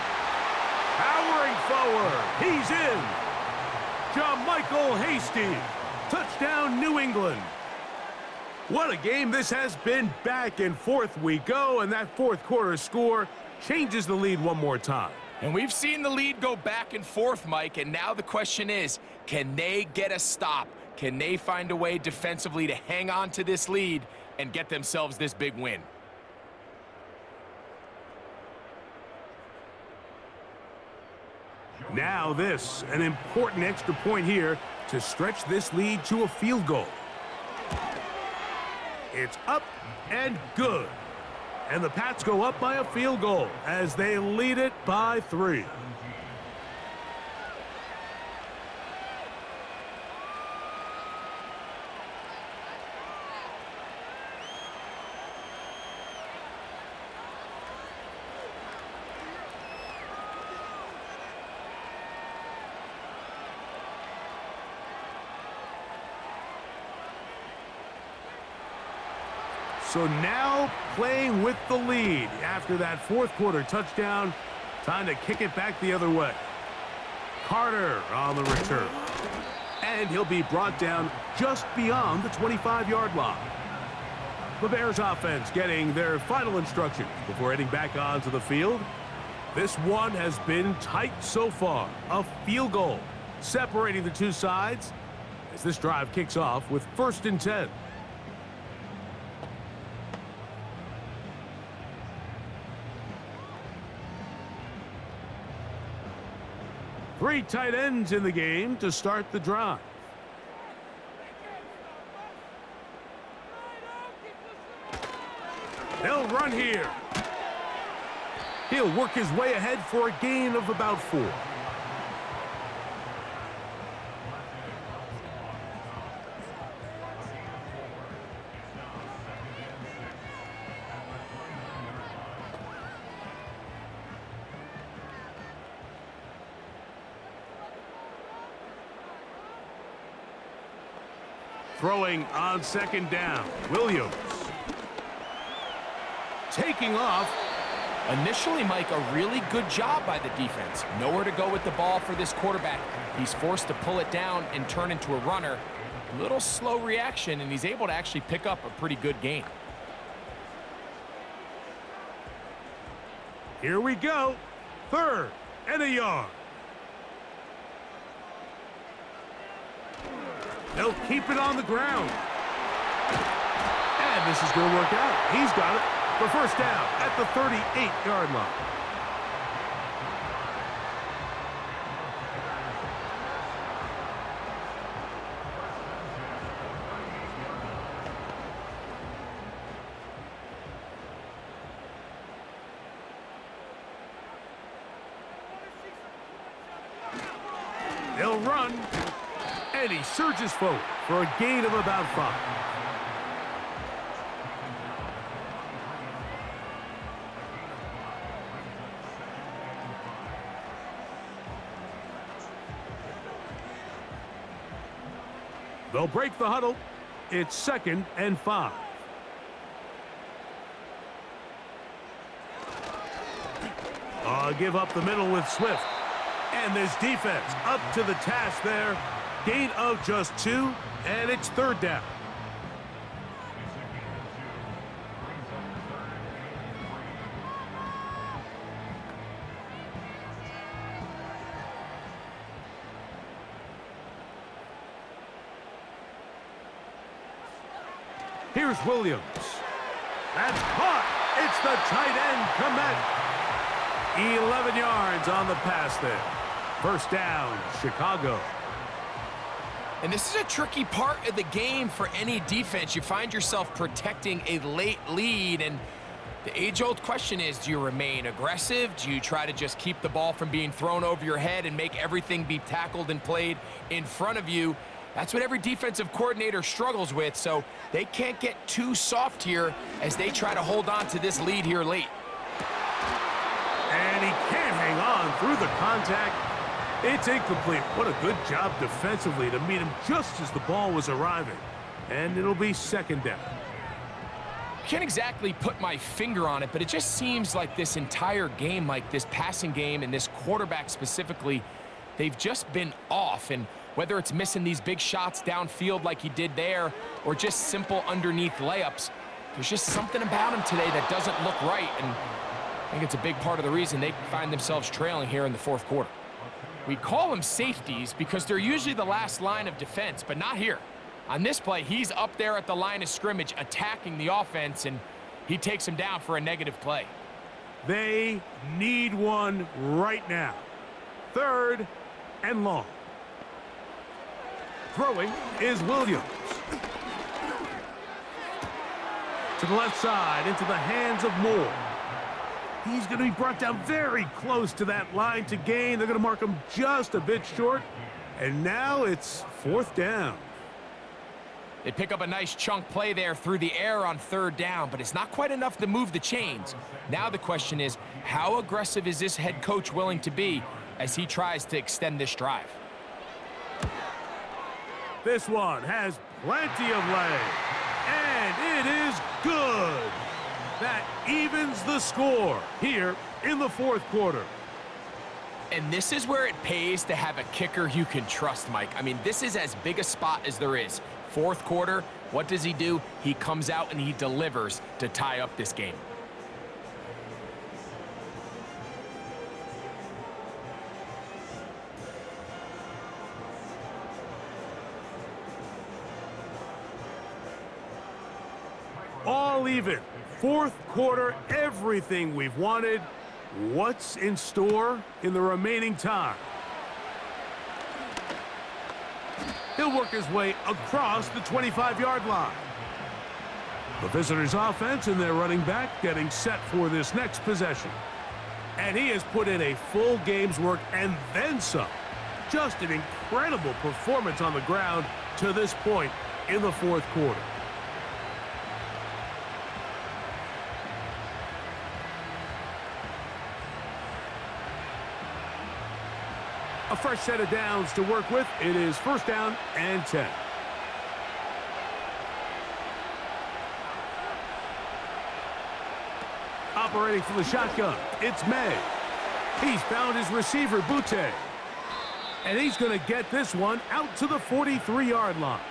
Powering forward. He's in. Michael Hasty. Touchdown, New England. What a game this has been. Back and forth we go, and that 4th quarter score changes the lead one more time. And we've seen the lead go back and forth, Mike, and now the question is, can they get a stop? Can they find a way defensively to hang on to this lead and get themselves this big win? Now this, an important extra point here to stretch this lead to a field goal. It's up and good. And the Pats go up by a field goal as they lead it by 3. So now playing with the lead after that 4th quarter touchdown. Time to kick it back the other way. Carter on the return. And he'll be brought down just beyond the 25-yard line. The Bears offense getting their final instructions before heading back onto the field. This one has been tight so far. A field goal separating the two sides as this drive kicks off with 1st and 10. Three tight ends in the game to start the drive. They'll run here. He'll work his way ahead for a gain of about 4. Throwing on 2nd down, Williams. Taking off. Initially, Mike, a really good job by the defense. Nowhere to go with the ball for this quarterback. He's forced to pull it down and turn into a runner. A little slow reaction, and he's able to actually pick up a pretty good gain. Here we go. 3rd and a yard. They'll keep it on the ground. And this is going to work out. He's got it for 1st down at the 38-yard line. They'll run. And he surges forward for a gain of about 5. They'll break the huddle. It's 2nd and 5. Give up the middle with Swift. And this defense up to the task there. Gain of just 2, and it's 3rd down. Here's Williams. That's caught. It's the tight end, Komet. 11 yards on the pass there. 1st down, Chicago. And this is a tricky part of the game for any defense. You find yourself protecting a late lead, and the age-old question is, do you remain aggressive? Do you try to just keep the ball from being thrown over your head and make everything be tackled and played in front of you? That's what every defensive coordinator struggles with, so they can't get too soft here as they try to hold on to this lead here late. And he can't hang on through the contact. It's incomplete. What a good job defensively to meet him just as the ball was arriving. And it'll be 2nd down. Can't exactly put my finger on it, but it just seems like this entire game, like this passing game and this quarterback specifically, they've just been off. And whether it's missing these big shots downfield like he did there or just simple underneath layups, there's just something about him today that doesn't look right. And I think it's a big part of the reason they find themselves trailing here in the 4th quarter. We call them safeties because they're usually the last line of defense, but not here. On this play, he's up there at the line of scrimmage attacking the offense, and he takes him down for a negative play. They need one right now. 3rd and long. Throwing is Williams. To the left side, into the hands of Moore. He's going to be brought down very close to that line to gain. They're going to mark him just a bit short. And now it's 4th down. They pick up a nice chunk play there through the air on 3rd down, but it's not quite enough to move the chains. Now the question is, how aggressive is this head coach willing to be as he tries to extend this drive? This one has plenty of leg. And it is good. That evens the score here in the 4th quarter. And this is where it pays to have a kicker you can trust, Mike. I mean, this is as big a spot as there is. 4th quarter, what does he do? He comes out and he delivers to tie up this game. All even. 4th quarter, everything we've wanted. What's in store in the remaining time? He'll work his way across the 25-yard line. The visitors' offense and their running back getting set for this next possession. And he has put in a full game's work and then some. Just an incredible performance on the ground to this point in the 4th quarter. A fresh set of downs to work with. It is 1st down and 10. Operating from the shotgun, it's May. He's found his receiver, Butte. And he's going to get this one out to the 43-yard line.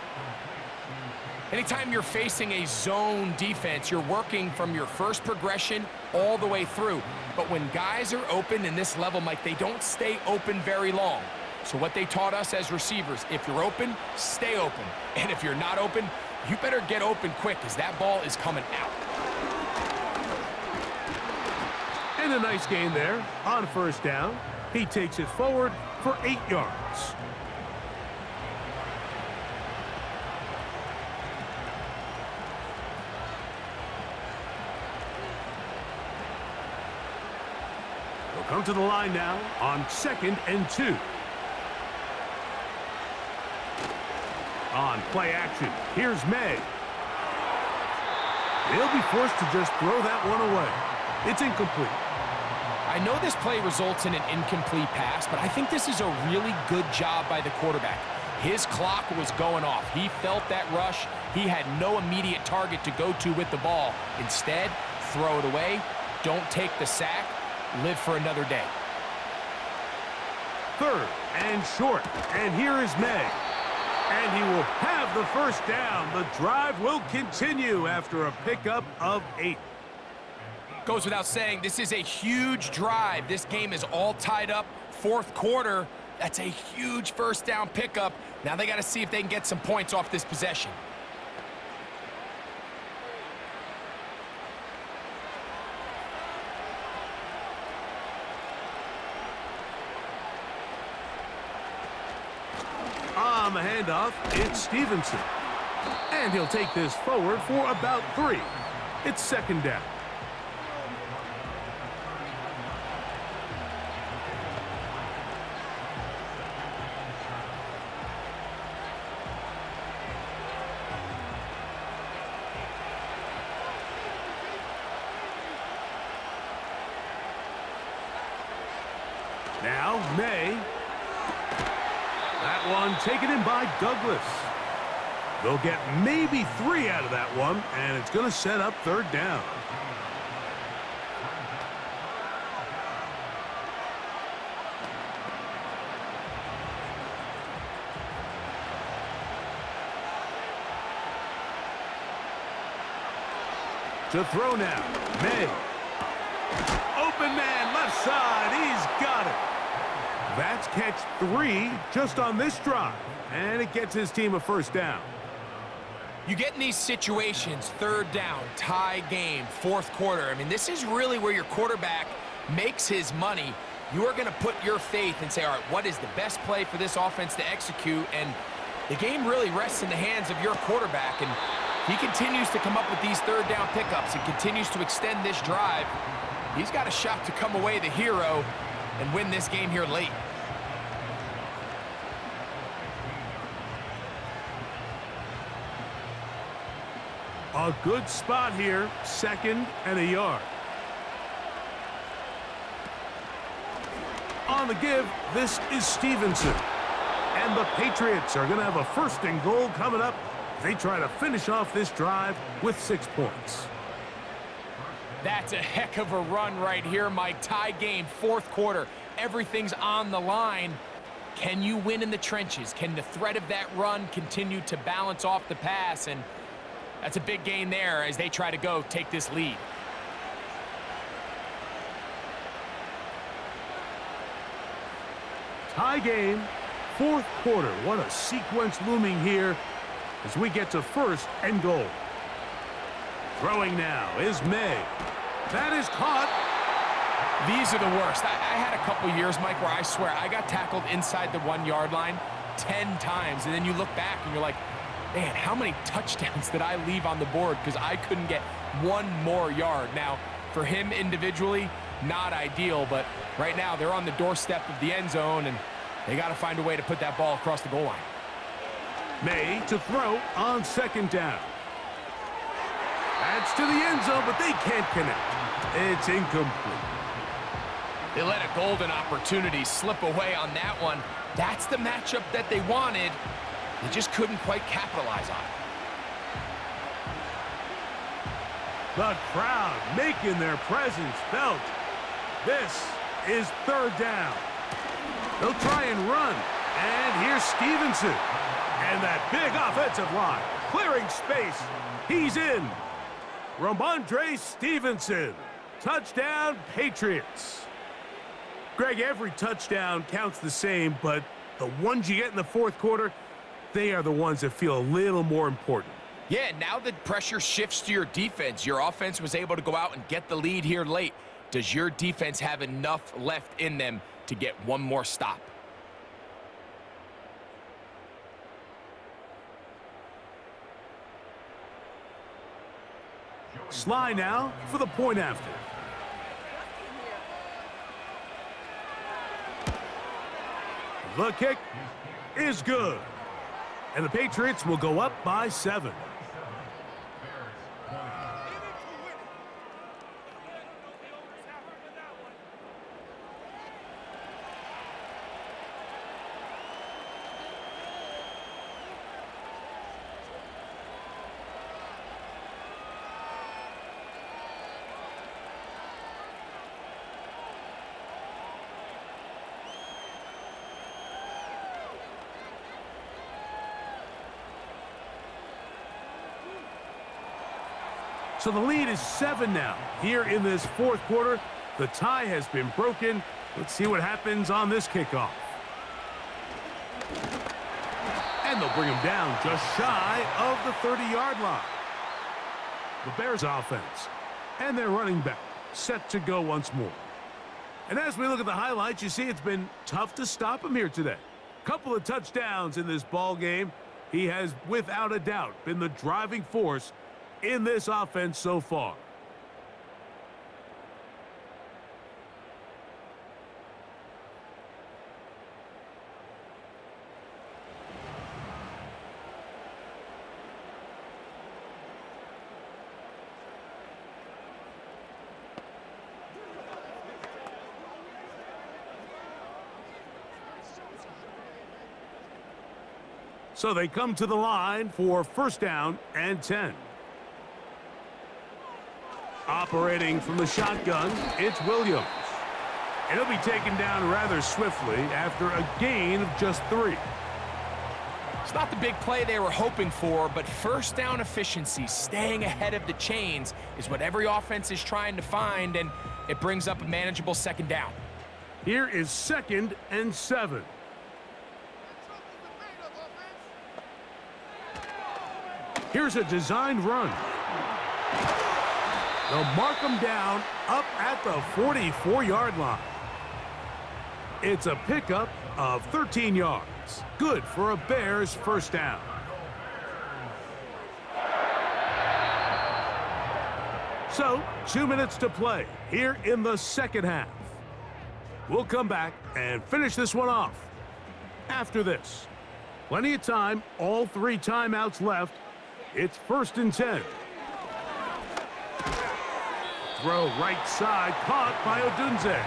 Anytime you're facing a zone defense, you're working from your first progression all the way through. But when guys are open in this level, Mike, they don't stay open very long. So what they taught us as receivers, if you're open, stay open. And if you're not open, you better get open quick because that ball is coming out. And a nice gain there on 1st down. He takes it forward for 8 yards. We'll come to the line now on 2nd and 2. On play action, here's May. He'll be forced to just throw that one away. It's incomplete. I know this play results in an incomplete pass, but I think this is a really good job by the quarterback. His clock was going off. He felt that rush. He had no immediate target to go to with the ball. Instead, throw it away. Don't take the sack. Live for another day. 3rd and short. And here is May. And he will have the first down. The drive will continue after a pickup of 8. Goes without saying, this is a huge drive. This game is all tied up. 4th quarter, that's a huge first down pickup. Now they got to see if they can get some points off this possession. On the handoff, it's Stevenson. And he'll take this forward for about 3. It's 2nd down. Now, May. That one taken in by Douglas. They'll get maybe 3 out of that one, and it's going to set up 3rd down. To throw now, May. Open man, left side, he's got it. That's catch 3 just on this drive, and it gets his team a first down. You get in these situations, 3rd down, tie game, 4th quarter. I mean, this is really where your quarterback makes his money. You are going to put your faith and say, all right, what is the best play for this offense to execute? And the game really rests in the hands of your quarterback, and he continues to come up with these 3rd down pickups and continues to extend this drive. He's got a shot to come away the hero and win this game here late. A good spot here, 2nd and a yard. On the give, this is Stevenson. And the Patriots are going to have a 1st and goal coming up. They try to finish off this drive with 6 points. That's a heck of a run right here, Mike. Tie game, 4th quarter. Everything's on the line. Can you win in the trenches? Can the threat of that run continue to balance off the pass? And that's a big gain there as they try to go take this lead. Tie game, 4th quarter. What a sequence looming here as we get to 1st and goal. Throwing now is May. That is caught. These are the worst. I had a couple years, Mike, where I swear I got tackled inside the 1-yard line 10 times, and then you look back and you're like, man, how many touchdowns did I leave on the board because I couldn't get 1 more yard? Now, for him individually, not ideal, but right now they're on the doorstep of the end zone, and they got to find a way to put that ball across the goal line. May to throw on 2nd down. That's to the end zone, but they can't connect. It's incomplete. They let a golden opportunity slip away on that one. That's the matchup that they wanted. They just couldn't quite capitalize on it. The crowd making their presence felt. This is 3rd down. They'll try and run. And here's Stevenson. And that big offensive line clearing space. He's in. Ramondre Stevenson. Touchdown, Patriots. Greg, every touchdown counts the same, but the ones you get in the 4th quarter, they are the ones that feel a little more important. Yeah, now the pressure shifts to your defense. Your offense was able to go out and get the lead here late. Does your defense have enough left in them to get one more stop? Sly now for the point after. The kick is good. And the Patriots will go up by 7. So the lead is 7 now. Here in this fourth quarter, the tie has been broken. Let's see what happens on this kickoff. And they'll bring him down just shy of the 30-yard line. The Bears offense and their running back set to go once more. And as we look at the highlights, you see it's been tough to stop him here today. Couple of touchdowns in this ball game. He has, without a doubt, been the driving force in this offense so far. So they come to the line for first down and 10. Operating from the shotgun, it's Williams. And he'll be taken down rather swiftly after a gain of just 3. It's not the big play they were hoping for, but first down efficiency, staying ahead of the chains, is what every offense is trying to find, and it brings up a manageable second down. Here is 2nd and 7. Here's a designed run. They'll mark him down up at the 44-yard line. It's a pickup of 13 yards. Good for a Bears first down. So, 2 minutes to play here in the second half. We'll come back and finish this one off after this. Plenty of time, all 3 timeouts left. It's 1st and 10. Throw right side, caught by Odunze.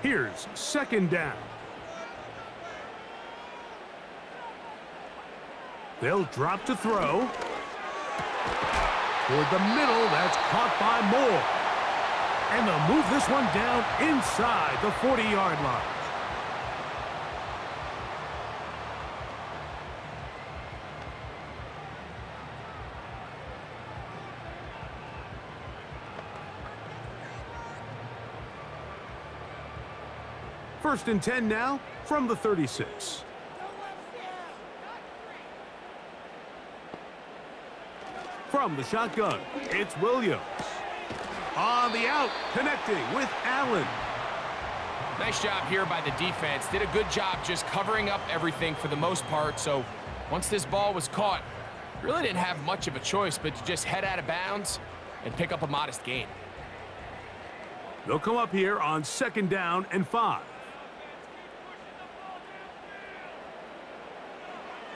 Here's 2nd down. They'll drop to throw. Toward the middle, that's caught by Moore. And they'll move this one down inside the 40-yard line. First and 10 now from the 36. From the shotgun, it's Williams. On the out, connecting with Allen. Nice job here by the defense. Did a good job just covering up everything for the most part. So once this ball was caught, really didn't have much of a choice but to just head out of bounds and pick up a modest gain. They'll come up here on 2nd down and 5.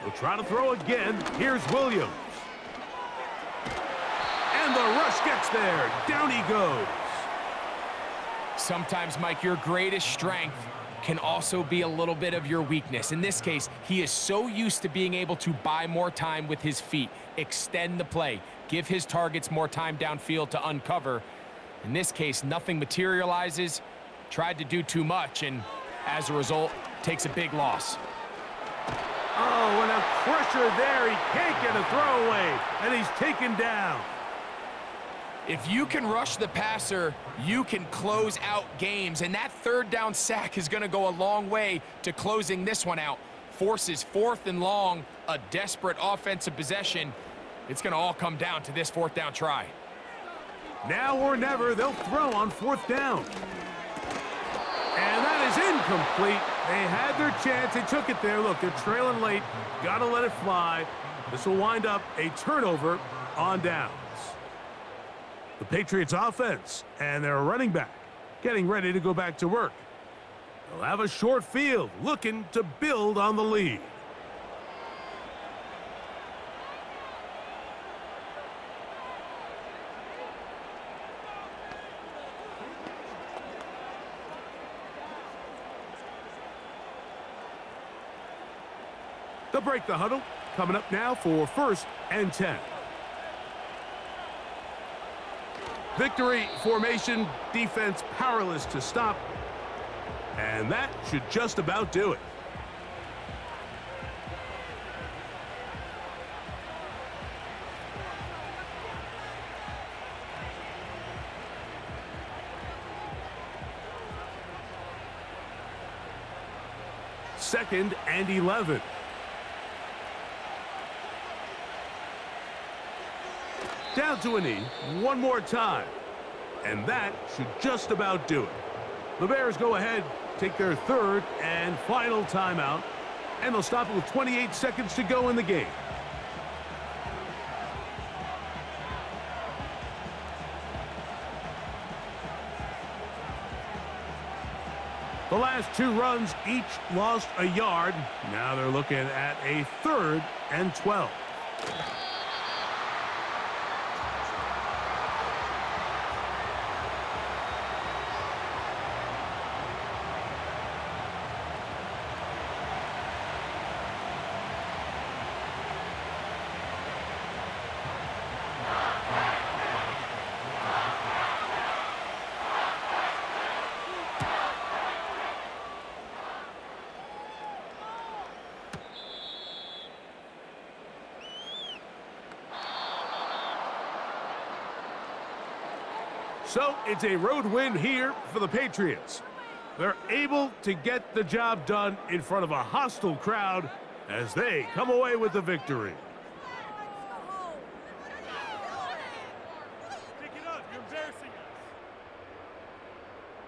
They'll try to throw again. Here's Williams. And the rush gets there. Down he goes. Sometimes, Mike, your greatest strength can also be a little bit of your weakness. In this case, he is so used to being able to buy more time with his feet, extend the play, give his targets more time downfield to uncover. In this case, nothing materializes, tried to do too much, and as a result, takes a big loss. Oh, and a pressure there. He can't get a throwaway, and he's taken down. If you can rush the passer, you can close out games, and that 3rd down sack is going to go a long way to closing this one out. Forces 4th and long, a desperate offensive possession. It's going to all come down to this 4th down try. Now or never, they'll throw on 4th down. And that is incomplete. They had their chance. They took it there. Look, they're trailing late. Got to let it fly. This will wind up a turnover on downs. The Patriots offense and their running back getting ready to go back to work. They'll have a short field looking to build on the lead. They'll break the huddle. Coming up now for 1st and 10. Victory formation, defense powerless to stop. And that should just about do it. Second and 11. Down to a knee one more time. And that should just about do it. The Bears go ahead, take their third and final timeout, and they'll stop it with 28 seconds to go in the game. The last two runs each lost a yard. Now they're looking at a third and 12. So it's a road win here for the Patriots. They're able to get the job done in front of a hostile crowd as they come away with the victory.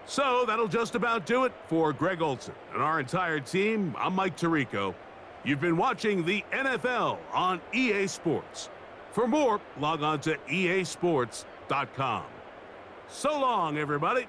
So that'll just about do it for Greg Olson and our entire team. I'm Mike Tirico. You've been watching the NFL on EA Sports. For more, log on to easports.com. So long, everybody.